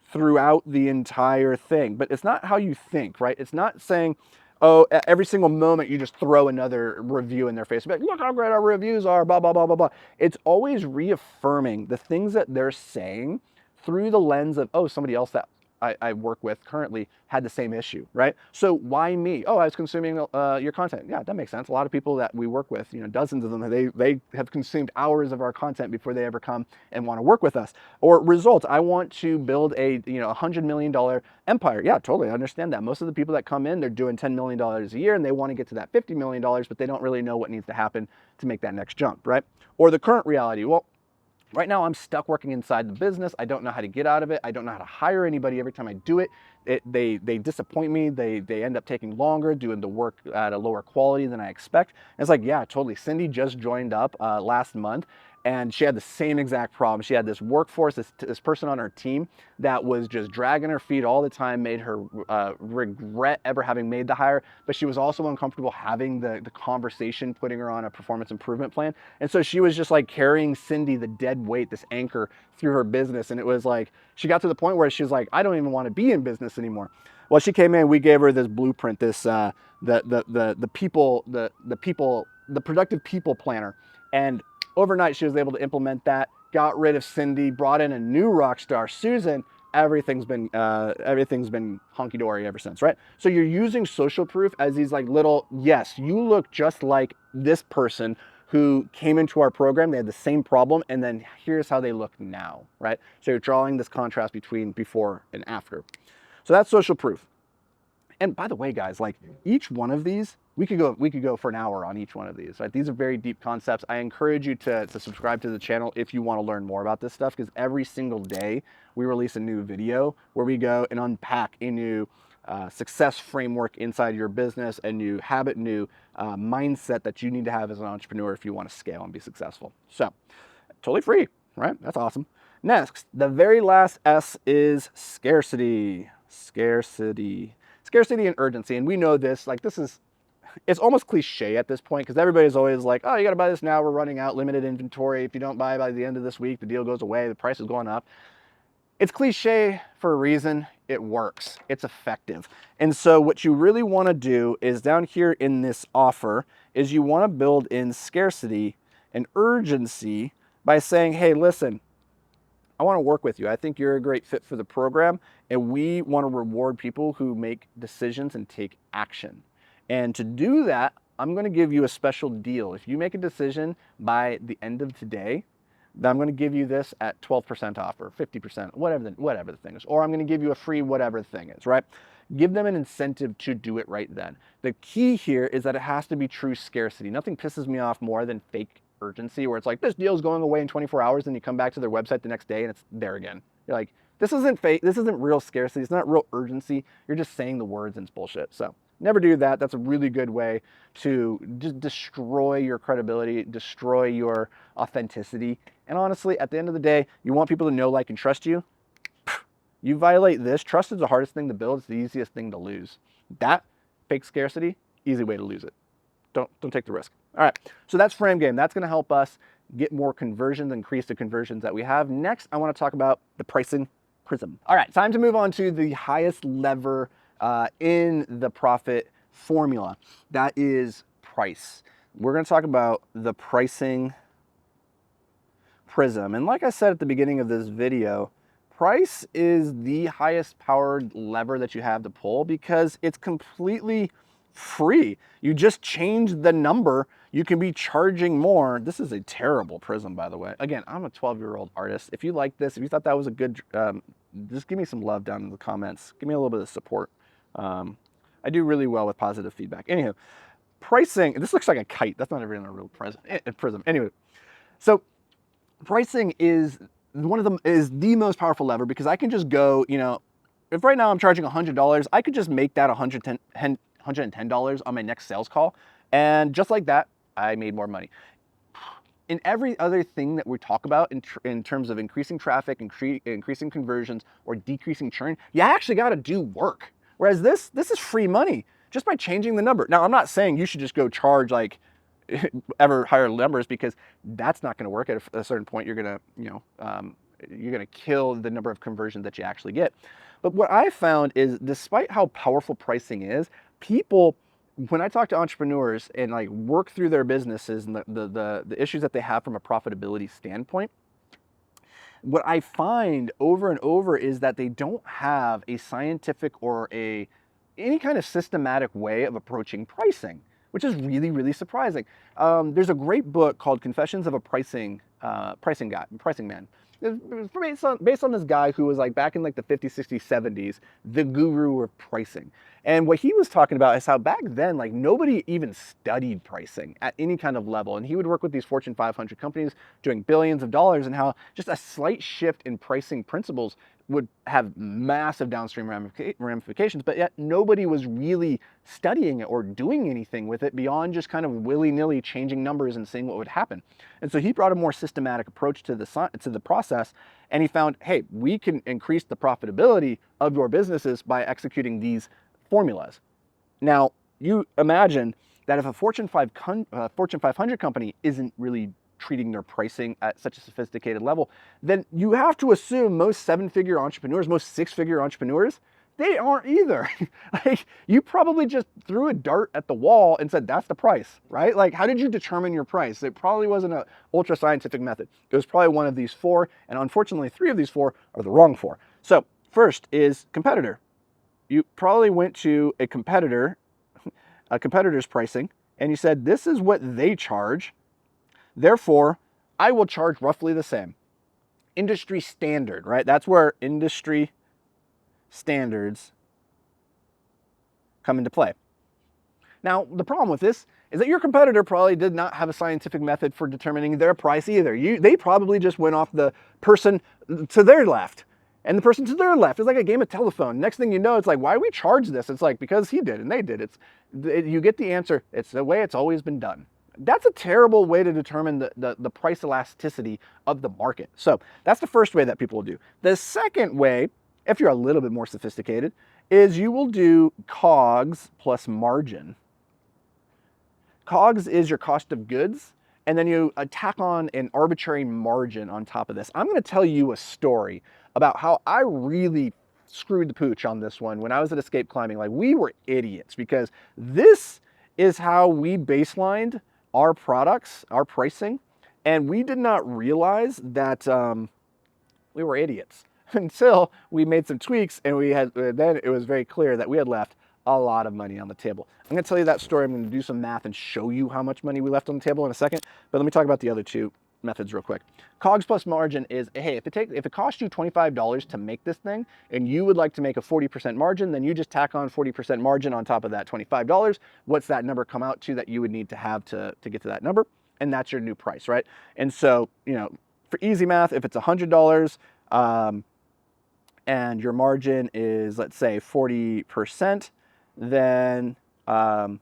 throughout the entire thing, but it's not how you think, right? It's not saying, oh, at every single moment you just throw another review in their face, like, look how great our reviews are, blah, blah, blah, blah, blah. It's always reaffirming the things that they're saying through the lens of, oh, somebody else that I work with currently had the same issue, right? So why me? Oh, I was consuming your content. Yeah, that makes sense. A lot of people that we work with, dozens of them, they have consumed hours of our content before they ever come and want to work with us. Or results, I want to build a $100 million empire. Yeah, totally, I understand that. Most of the people that come in, they're doing $10 million a year and they want to get to that $50 million, but they don't really know what needs to happen to make that next jump, right? Or the current reality, well, right now, I'm stuck working inside the business. I don't know how to get out of it. I don't know how to hire anybody. Every time I do it, they disappoint me. They end up taking longer, doing the work at a lower quality than I expect. And it's like, yeah, totally. Cindy just joined up last month, and she had the same exact problem. She had this workforce, this person on her team that was just dragging her feet all the time, made her regret ever having made the hire, but she was also uncomfortable having the conversation, putting her on a performance improvement plan. And so she was just like carrying Cindy, the dead weight, this anchor through her business. And it was like, she got to the point where she was like, I don't even want to be in business anymore. Well, she came in, we gave her this blueprint, this the productive people planner. And overnight, she was able to implement that, got rid of Cindy, brought in a new rock star, Susan. Everything's been hunky-dory ever since, right? So you're using social proof as these like little, yes, you look just like this person who came into our program. They had the same problem, and then here's how they look now, right? So you're drawing this contrast between before and after. So that's social proof. And by the way, guys, like each one of these, we could go for an hour on each one of these, right? These are very deep concepts. I encourage you to subscribe to the channel if you want to learn more about this stuff, because every single day we release a new video where we go and unpack a new success framework inside your business, a new habit, new mindset that you need to have as an entrepreneur if you want to scale and be successful. So, totally free, right? That's awesome. Next, the very last S is scarcity. Scarcity and urgency. And we know this, like it's almost cliche at this point because everybody's always like, oh, you got to buy this now. We're running out, limited inventory. If you don't buy by the end of this week, the deal goes away. The price is going up. It's cliche for a reason. It works. It's effective. And so what you really want to do is down here in this offer is you want to build in scarcity and urgency by saying, hey, listen, I want to work with you. I think you're a great fit for the program, and we want to reward people who make decisions and take action. And to do that, I'm going to give you a special deal. If you make a decision by the end of today, then I'm going to give you this at 12% off or 50%, whatever the thing is. Or I'm going to give you a free whatever the thing is, right? Give them an incentive to do it right then. The key here is that it has to be true scarcity. Nothing pisses me off more than fake urgency where it's like, this deal's going away in 24 hours and you come back to their website the next day and it's there again. You're like, this isn't fake. This isn't real scarcity. It's not real urgency. You're just saying the words and it's bullshit. So never do that. That's a really good way to just destroy your credibility, destroy your authenticity. And honestly, at the end of the day, you want people to know, like, and trust you. You violate this. Trust is the hardest thing to build. It's the easiest thing to lose. That fake scarcity, easy way to lose it. Don't take the risk. All right, so that's frame game. That's going to help us get more conversions, increase the conversions that we have. Next, I want to talk about the pricing prism. All right, time to move on to the highest lever in the profit formula. That is price. We're going to talk about the pricing prism. And like I said at the beginning of this video, price is the highest powered lever that you have to pull because it's completely free. You just change the number. You can be charging more. This is a terrible prism, by the way. Again, I'm a 12-year-old artist. If you like this, if you thought that was a good, just give me some love down in the comments. Give me a little bit of support. I do really well with positive feedback. Anywho, pricing, this looks like a kite. That's not even a real prism. Anyway, so pricing is the most powerful lever because I can just go, you know, if right now I'm charging $100, I could just make that $110 on my next sales call. And just like that, I made more money. In every other thing that we talk about in terms of increasing traffic, increasing conversions, or decreasing churn, you actually got to do work. Whereas this is free money just by changing the number. Now, I'm not saying you should just go charge like ever higher numbers because that's not going to work. At a certain point, you're going to kill the number of conversions that you actually get. But what I found is, despite how powerful pricing is, people, when I talk to entrepreneurs and like work through their businesses and the issues that they have from a profitability standpoint, what I find over and over is that they don't have a scientific or any kind of systematic way of approaching pricing, which is really, really surprising. There's a great book called Confessions of a Pricing Man. It was based on this guy who was like back in like the 50s, 60s, 70s, the guru of pricing. And what he was talking about is how back then, like nobody even studied pricing at any kind of level. And he would work with these Fortune 500 companies doing billions of dollars, and how just a slight shift in pricing principles would have massive downstream ramifications, but yet nobody was really studying it or doing anything with it beyond just kind of willy-nilly changing numbers and seeing what would happen. And so he brought a more systematic approach to the process, and he found, hey, we can increase the profitability of your businesses by executing these formulas. Now, you imagine that if a Fortune 500 company isn't really treating their pricing at such a sophisticated level, then you have to assume most seven-figure entrepreneurs, most six-figure entrepreneurs, they aren't either. Like, you probably just threw a dart at the wall and said, that's the price, right? Like, how did you determine your price? It probably wasn't an ultra-scientific method. It was probably one of these four, and unfortunately, three of these four are the wrong four. So first is competitor. You probably went to a competitor's pricing, and you said, this is what they charge. Therefore, I will charge roughly the same. Industry standard, right? That's where industry standards come into play. Now, the problem with this is that your competitor probably did not have a scientific method for determining their price either. They probably just went off the person to their left And the person to their left is like a game of telephone. Next thing you know, it's like, why do we charge this? It's like, because he did and they did. You get the answer. It's the way it's always been done. That's a terrible way to determine the price elasticity of the market. So that's the first way that people will do. The second way, if you're a little bit more sophisticated, is you will do COGS plus margin. COGS is your cost of goods, and then you tack on an arbitrary margin on top of this. I'm going to tell you a story about how I really screwed the pooch on this one when I was at Escape Climbing. Like, we were idiots, because this is how we baselined our products, our pricing, and we did not realize that we were idiots until we made some tweaks, and then it was very clear that we had left a lot of money on the table. I'm going to tell you that story. I'm going to do some math and show you how much money we left on the table in a second, but let me talk about the other two methods real quick. COGS plus margin is, hey, if it costs you $25 to make this thing and you would like to make a 40% margin, then you just tack on 40% margin on top of that $25. What's that number come out to that you would need to have to get to that number? And that's your new price, right? And so, for easy math, if it's $100, and your margin is, let's say, 40%, then, I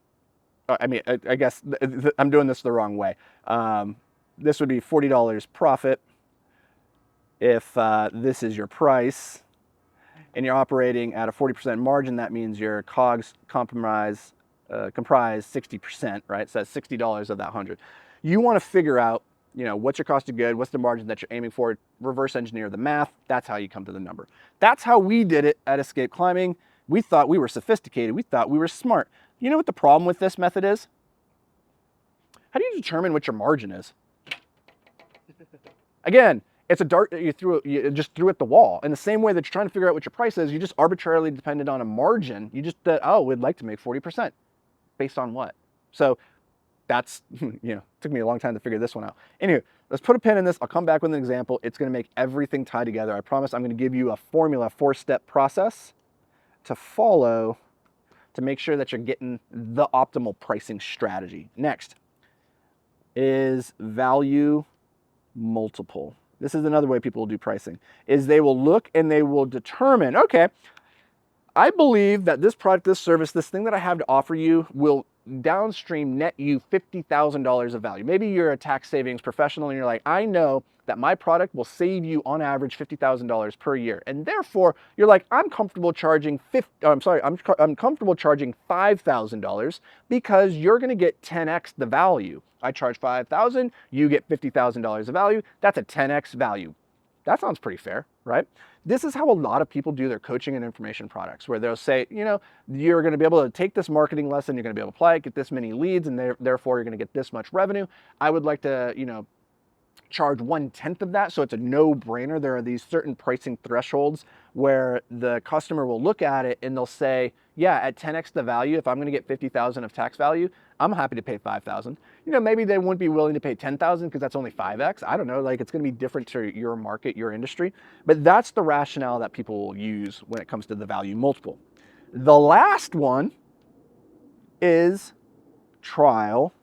guess I'm doing this the wrong way. This would be $40 profit if this is your price, and you're operating at a 40% margin. That means your COGS comprise 60%, right? So that's $60 of that 100. You want to figure out, what's your cost of good, what's the margin that you're aiming for, reverse engineer the math. That's how you come to the number. That's how we did it at Escape Climbing. We thought we were sophisticated. We thought we were smart. You know what the problem with this method is? How do you determine what your margin is? Again, it's a dart that you just threw at the wall. In the same way that you're trying to figure out what your price is, you just arbitrarily depended on a margin. You just thought, oh, we'd like to make 40%. Based on what? So that's, took me a long time to figure this one out. Anyway, let's put a pin in this. I'll come back with an example. It's going to make everything tie together. I promise I'm going to give you a formula, 4-step process to follow to make sure that you're getting the optimal pricing strategy. Next is value multiple. This is another way people will do pricing, is they will look and they will determine, okay, I believe that this product, this service, this thing that I have to offer you will downstream net you $50,000 of value. Maybe you're a tax savings professional and you're like, I know that my product will save you on average $50,000 per year. And therefore you're like, I'm comfortable charging I'm comfortable charging $5,000 because you're going to get 10x the value. I charge $5,000, you get $50,000 of value. That's a 10x value. That sounds pretty fair, right? This is how a lot of people do their coaching and information products, where they'll say, you're going to be able to take this marketing lesson, you're going to be able to apply it, get this many leads, and therefore you're going to get this much revenue. I would like to, charge 1/10 of that. So it's a no-brainer. There are these certain pricing thresholds where the customer will look at it and they'll say, yeah, at 10x the value, if I'm going to get 50,000 of tax value, I'm happy to pay 5,000. Maybe they wouldn't be willing to pay 10,000 because that's only 5x. I don't know. Like, it's going to be different to your market, your industry. But that's the rationale that people will use when it comes to the value multiple. The last one is trial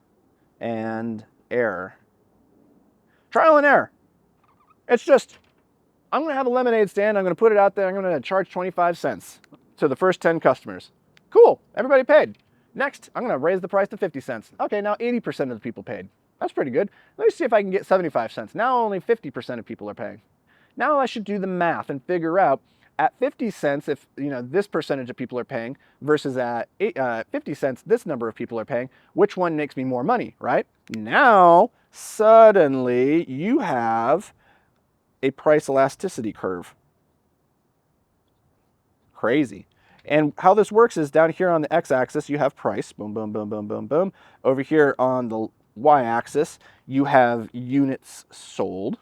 and error. Trial and error. It's just, I'm going to have a lemonade stand. I'm going to put it out there. I'm going to charge 25 cents to the first 10 customers. Cool. Everybody paid. Next, I'm going to raise the price to 50 cents. Okay, now 80% of the people paid. That's pretty good. Let me see if I can get 75 cents. Now only 50% of people are paying. Now I should do the math and figure out at 50 cents, if this percentage of people are paying versus at 50 cents, this number of people are paying, which one makes me more money, right? Now, suddenly you have a price elasticity curve. Crazy. And how this works is down here on the x-axis, you have price, boom, boom, boom, boom, boom, boom. Over here on the y-axis, you have units sold.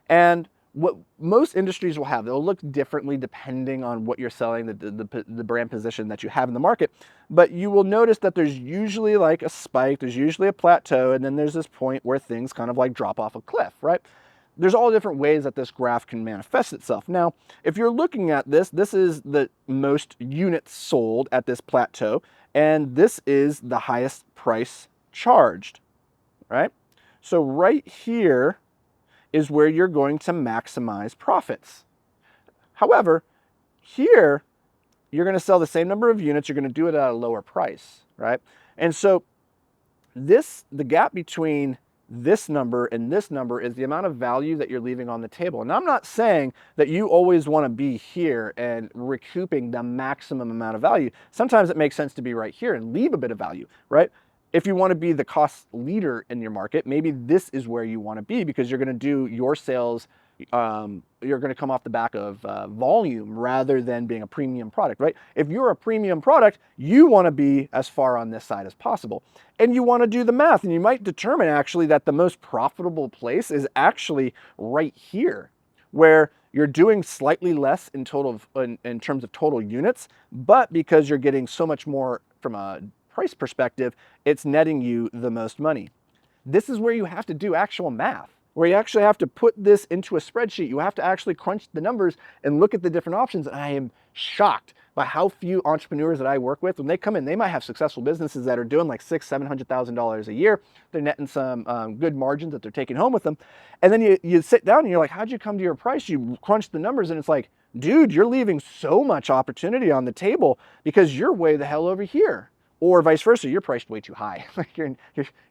And what most industries will have, they'll look differently depending on what you're selling, the brand position that you have in the market. But you will notice that there's usually like a spike, there's usually a plateau, and then there's this point where things kind of like drop off a cliff, right? There's all different ways that this graph can manifest itself. Now, if you're looking at this, this is the most units sold at this plateau, and this is the highest price charged, right? So right here is where you're going to maximize profits. However, here, you're going to sell the same number of units, you're going to do it at a lower price, right? And so the gap between this number and this number is the amount of value that you're leaving on the table. And I'm not saying that you always want to be here and recouping the maximum amount of value. Sometimes it makes sense to be right here and leave a bit of value, right? If you want to be the cost leader in your market, maybe this is where you want to be because you're going to do your sales. You're going to come off the back of volume rather than being a premium product, right? If you're a premium product, you want to be as far on this side as possible. And you want to do the math, and you might determine actually that the most profitable place is actually right here, where you're doing slightly less in total in terms of total units, but because you're getting so much more from a price perspective, it's netting you the most money. This is where you have to do actual math, where you actually have to put this into a spreadsheet. You have to actually crunch the numbers and look at the different options. And I am shocked by how few entrepreneurs that I work with, when they come in, they might have successful businesses that are doing like $600,000-$700,000 a year. They're netting some good margins that they're taking home with them. And then you sit down and you're like, how'd you come to your price? You crunch the numbers and it's like, dude, you're leaving so much opportunity on the table because you're way the hell over here. Or vice versa, you're priced way too high.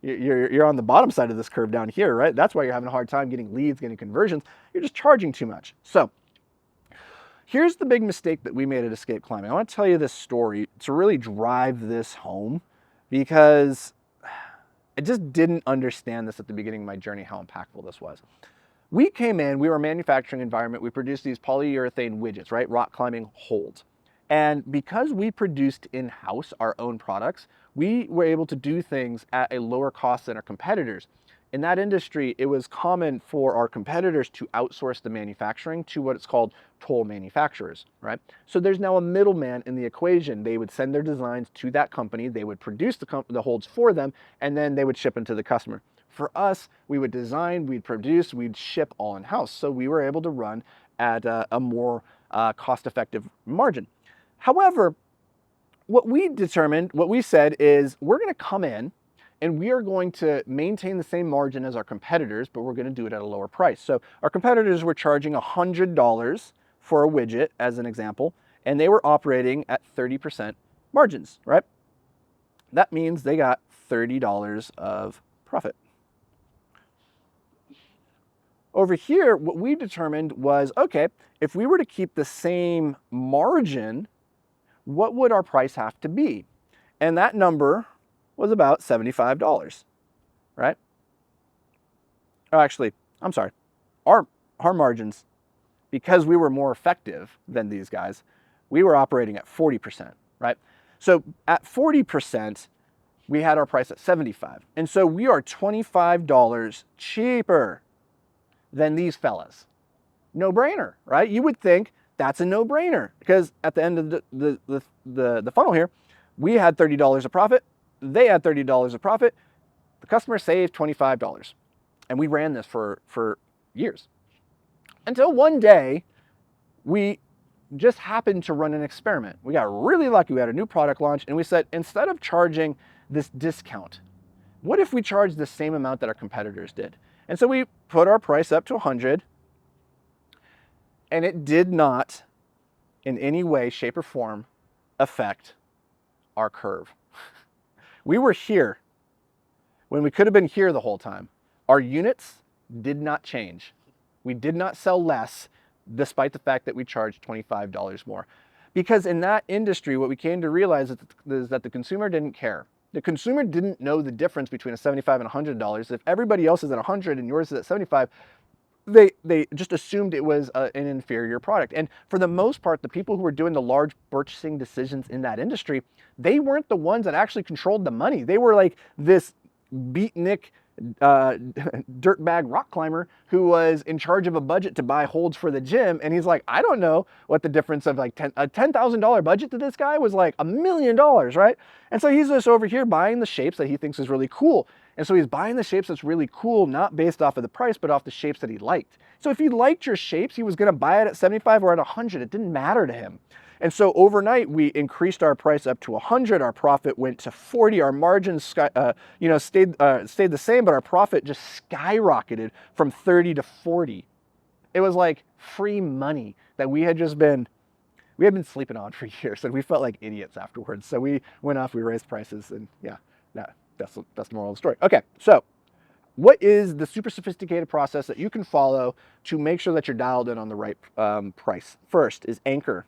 You're on the bottom side of this curve down here, right? That's why you're having a hard time getting leads, getting conversions. You're just charging too much. So here's the big mistake that we made at Escape Climbing. I want to tell you this story to really drive this home because I just didn't understand this at the beginning of my journey, how impactful this was. We came in, we were a manufacturing environment, we produced these polyurethane widgets, right? Rock climbing holds. And because we produced in-house our own products, we were able to do things at a lower cost than our competitors. In that industry, it was common for our competitors to outsource the manufacturing to what's called toll manufacturers, right? So there's now a middleman in the equation. They would send their designs to that company, they would produce the holds for them, and then they would ship them to the customer. For us, we would design, we'd produce, we'd ship all in-house. So we were able to run at a more cost-effective margin. However, what we said is we're going to come in and we are going to maintain the same margin as our competitors, but we're going to do it at a lower price. So our competitors were charging $100 for a widget, as an example, and they were operating at 30% margins, right? That means they got $30 of profit. Over here, what we determined was, okay, if we were to keep the same margin, what would our price have to be? And that number was about $75, right? Oh, actually, I'm sorry. Our margins, because we were more effective than these guys, we were operating at 40%, right? So at 40%, we had our price at $75. And so we are $25 cheaper than these fellas. No brainer, right? You would think that's a no-brainer because at the end of the funnel here, we had $30 of profit, they had $30 of profit, the customer saved $25. And we ran this for years. Until one day, we just happened to run an experiment. We got really lucky. We had a new product launch and we said, instead of charging this discount, what if we charged the same amount that our competitors did? And so we put our price up to 100. And it did not, in any way, shape, or form, affect our curve. We were here when we could have been here the whole time. Our units did not change. We did not sell less, despite the fact that we charged $25 more. Because in that industry, what we came to realize is that the consumer didn't care. The consumer didn't know the difference between a $75 and $100. If everybody else is at 100 and yours is at 75, they just assumed it was an inferior product. And for the most part, the people who were doing the large purchasing decisions in that industry, they weren't the ones that actually controlled the money. They were like this beatnik dirtbag rock climber who was in charge of a budget to buy holds for the gym. And he's like, I don't know what the difference of like a $10,000 budget to this guy was like $1 million, right? And so he's just over here buying the shapes that he thinks is really cool. And so he's buying the shapes that's really cool, not based off of the price, but off the shapes that he liked. So if he liked your shapes, he was going to buy it at 75 or at 100. It didn't matter to him. And so overnight, we increased our price up to 100. Our profit went to 40. Our margins, stayed the same, but our profit just skyrocketed from 30 to 40. It was like free money that we had been sleeping on for years, and we felt like idiots afterwards. So we went off, we raised prices, and yeah, that's the moral of the story. Okay, so what is the super sophisticated process that you can follow to make sure that you're dialed in on the right price? First is anchor.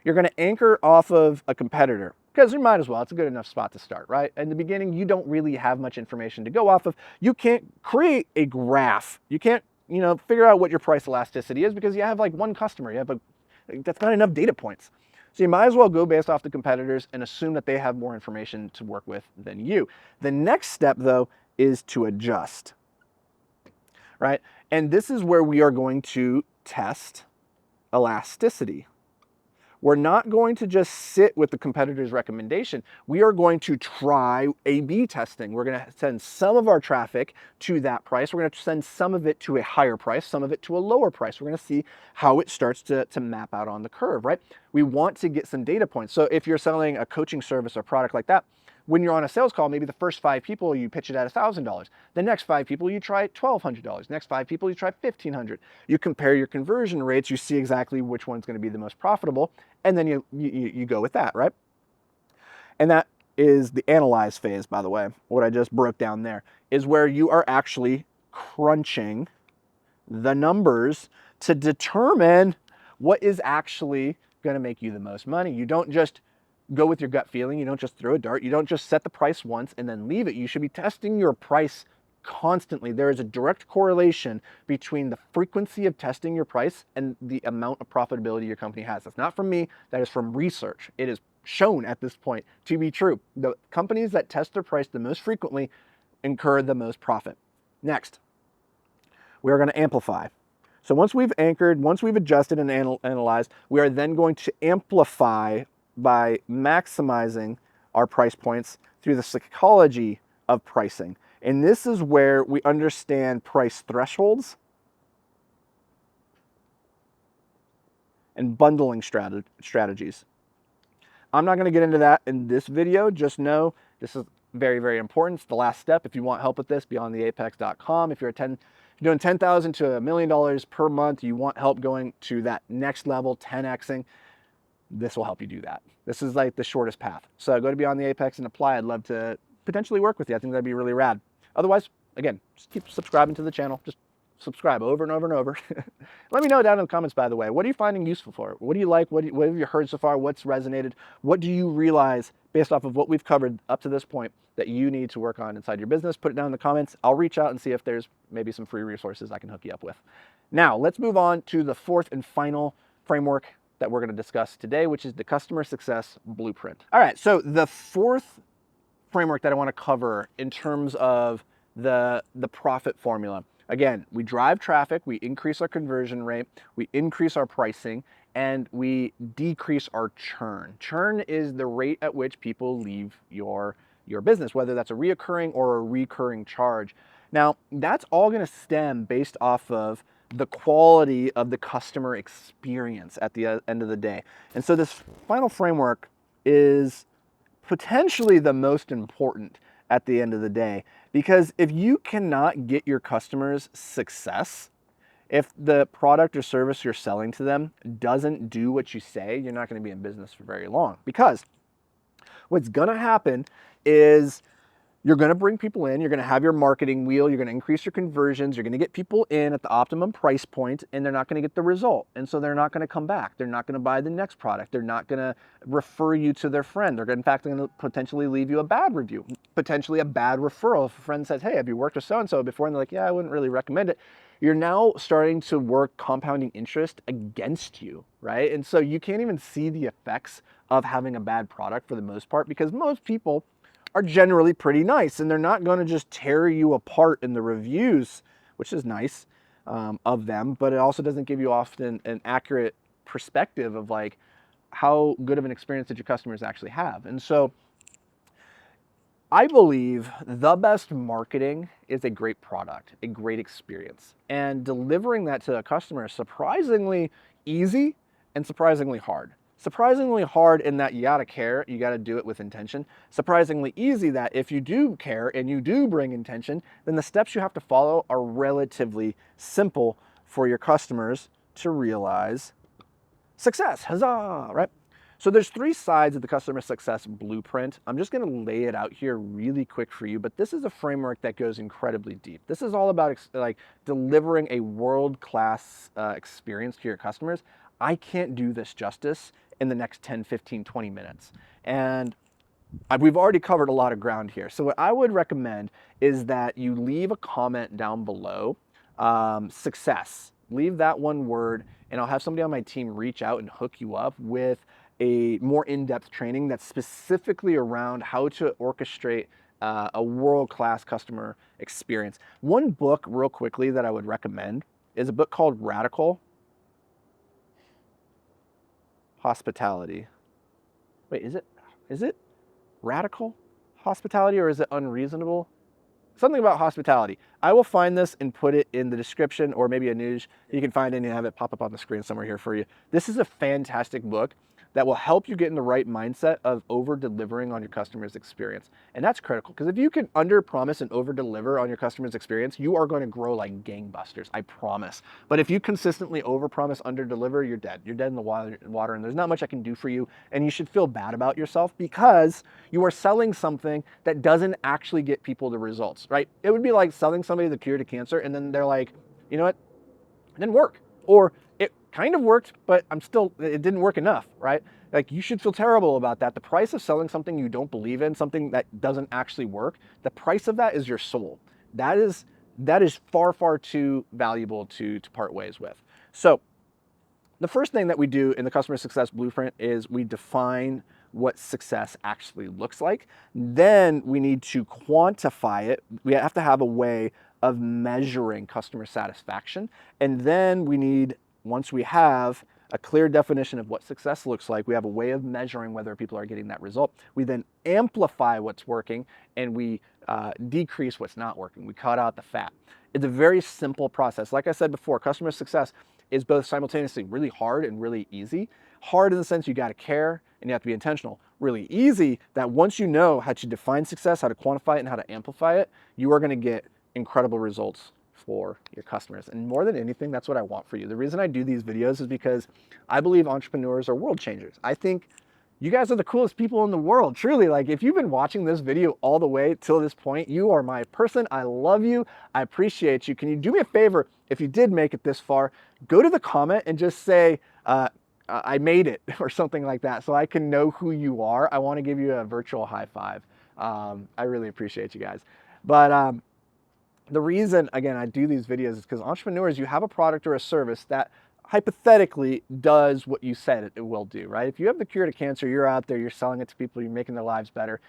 You're going to anchor off of a competitor because you might as well. It's a good enough spot to start, right? In the beginning, you don't really have much information to go off of. You can't create a graph. You can't, figure out what your price elasticity is because you have like one customer. That's not enough data points. So you might as well go based off the competitors and assume that they have more information to work with than you. The next step, though, is to adjust, right? And this is where we are going to test elasticity. We're not going to just sit with the competitor's recommendation. We are going to try A/B testing. We're going to send some of our traffic to that price. We're going to send some of it to a higher price, some of it to a lower price. We're going to see how it starts to map out on the curve, right? We want to get some data points. So if you're selling a coaching service or product like that, when you're on a sales call, maybe the first 5 people you pitch it at $1,000. The next 5 people you try $1,200. Next 5 people you try $1,500. You compare your conversion rates, you see exactly which one's going to be the most profitable, and then you go with that, right? And that is the analyze phase, by the way. What I just broke down there is where you are actually crunching the numbers to determine what is actually going to make you the most money. You don't just go with your gut feeling. You don't just throw a dart. You don't just set the price once and then leave it. You should be testing your price constantly. There is a direct correlation between the frequency of testing your price and the amount of profitability your company has. That's not from me. That is from research. It is shown at this point to be true. The companies that test their price the most frequently incur the most profit. Next, we are going to amplify. So once we've anchored, once we've adjusted and analyzed, we are then going to amplify by maximizing our price points through the psychology of pricing. And this is where we understand price thresholds and bundling strategies. I'm not going to get into that in this video. Just know this is very, very important. It's the last step. If you want help with this, beyondtheapex.com. If you're doing $10,000 to $1 million per month, you want help going to that next level, 10xing, this will help you do that. This is like the shortest path. So go to Beyond the Apex and apply. I'd love to potentially work with you. I think that'd be really rad. Otherwise, again, just keep subscribing to the channel. Just subscribe over and over and over. Let me know down in the comments, by the way, what are you finding useful for? What do you like? What have you heard so far? What's resonated? What do you realize based off of what we've covered up to this point that you need to work on inside your business? Put it down in the comments. I'll reach out and see if there's maybe some free resources I can hook you up with. Now, let's move on to the fourth and final framework that we're going to discuss today, which is the customer success blueprint. All right, so the fourth framework that I want to cover in terms of the profit formula. Again, we drive traffic, we increase our conversion rate, we increase our pricing, and we decrease our churn. Churn is the rate at which people leave your business, whether that's a reoccurring or a recurring charge. Now, that's all going to stem based off of the quality of the customer experience at the end of the day. And so this final framework is potentially the most important at the end of the day, because if you cannot get your customers success, if the product or service you're selling to them doesn't do what you say, you're not going to be in business for very long. Because what's going to happen is you're going to bring people in, you're going to have your marketing wheel, you're going to increase your conversions, you're going to get people in at the optimum price point, and they're not going to get the result. And so they're not going to come back. They're not going to buy the next product. They're not going to refer you to their friend. They're in fact going to potentially leave you a bad review, potentially a bad referral. If a friend says, hey, have you worked with so-and-so before? And they're like, yeah, I wouldn't really recommend it. You're now starting to work compounding interest against you, right? And so you can't even see the effects of having a bad product for the most part, because most people are generally pretty nice, and they're not going to just tear you apart in the reviews, which is nice of them, but it also doesn't give you often an accurate perspective of like how good of an experience did your customers actually have. And so I believe the best marketing is a great product, a great experience, and delivering that to a customer is surprisingly easy and surprisingly hard. Surprisingly hard in that you gotta care, you gotta do it with intention. Surprisingly easy that if you do care and you do bring intention, then the steps you have to follow are relatively simple for your customers to realize success. Huzzah, right? So there's 3 sides of the customer success blueprint. I'm just going to lay it out here really quick for you, but this is a framework that goes incredibly deep. This is all about like delivering a world-class experience to your customers. I can't do this justice in the next 10, 15, 20 minutes. And we've already covered a lot of ground here. So what I would recommend is that you leave a comment down below, success. Leave that one word, and I'll have somebody on my team reach out and hook you up with a more in-depth training that's specifically around how to orchestrate a world-class customer experience. One book, real quickly, that I would recommend is a book called Radical Hospitality. Wait, is it Radical Hospitality, or is it Unreasonable? Something about hospitality. I will find this and put it in the description, or maybe a news. You can find it and have it pop up on the screen somewhere here for you. This is a fantastic book that will help you get in the right mindset of over-delivering on your customer's experience. And that's critical, because if you can under-promise and over-deliver on your customer's experience, you are going to grow like gangbusters, I promise. But if you consistently over-promise, under-deliver, you're dead. You're dead in the water, and there's not much I can do for you, and you should feel bad about yourself because you are selling something that doesn't actually get people the results, right? It would be like selling somebody the cure to cancer, and then they're like, you know what, it didn't work. Or it kind of worked, but it didn't work enough, right? Like, you should feel terrible about that. The price of selling something you don't believe in, something that doesn't actually work, the price of that is your soul. That is far, far too valuable to part ways with. So the first thing that we do in the customer success blueprint is we define what success actually looks like. Then we need to quantify it. We have to have a way of measuring customer satisfaction. And then we need, once we have a clear definition of what success looks like, we have a way of measuring whether people are getting that result. We then amplify what's working, and we decrease what's not working. We cut out the fat. It's a very simple process. Like I said before, customer success is both simultaneously really hard and really easy. Hard in the sense you got to care and you have to be intentional. Really easy that once you know how to define success, how to quantify it, and how to amplify it, you are going to get incredible results for your customers. And more than anything, that's what I want for you. The reason I do these videos is because I believe entrepreneurs are world changers. I think you guys are the coolest people in the world, truly. Like, if you've been watching this video all the way till this point, you are my person. I love you. I appreciate you. Can you do me a favor? If you did make it this far, go to the comment and just say, I made it, or something like that, so I can know who you are. I want to give you a virtual high five. I really appreciate you guys. But the reason, again, I do these videos is because entrepreneurs, you have a product or a service that hypothetically does what you said it will do, right? If you have the cure to cancer, you're out there, you're selling it to people, you're making their lives better.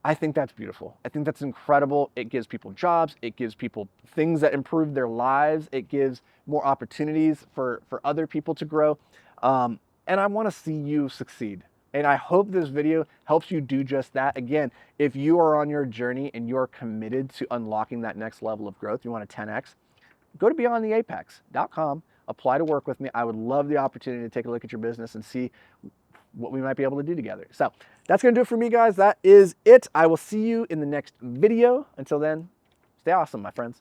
I think that's beautiful. I think that's incredible. It gives people jobs. It gives people things that improve their lives. It gives more opportunities for other people to grow. And I want to see you succeed. And I hope this video helps you do just that. Again, if you are on your journey and you're committed to unlocking that next level of growth, you want to 10x, go to beyondtheapex.com, apply to work with me. I would love the opportunity to take a look at your business and see what we might be able to do together. So that's going to do it for me, guys. That is it. I will see you in the next video. Until then, stay awesome, my friends.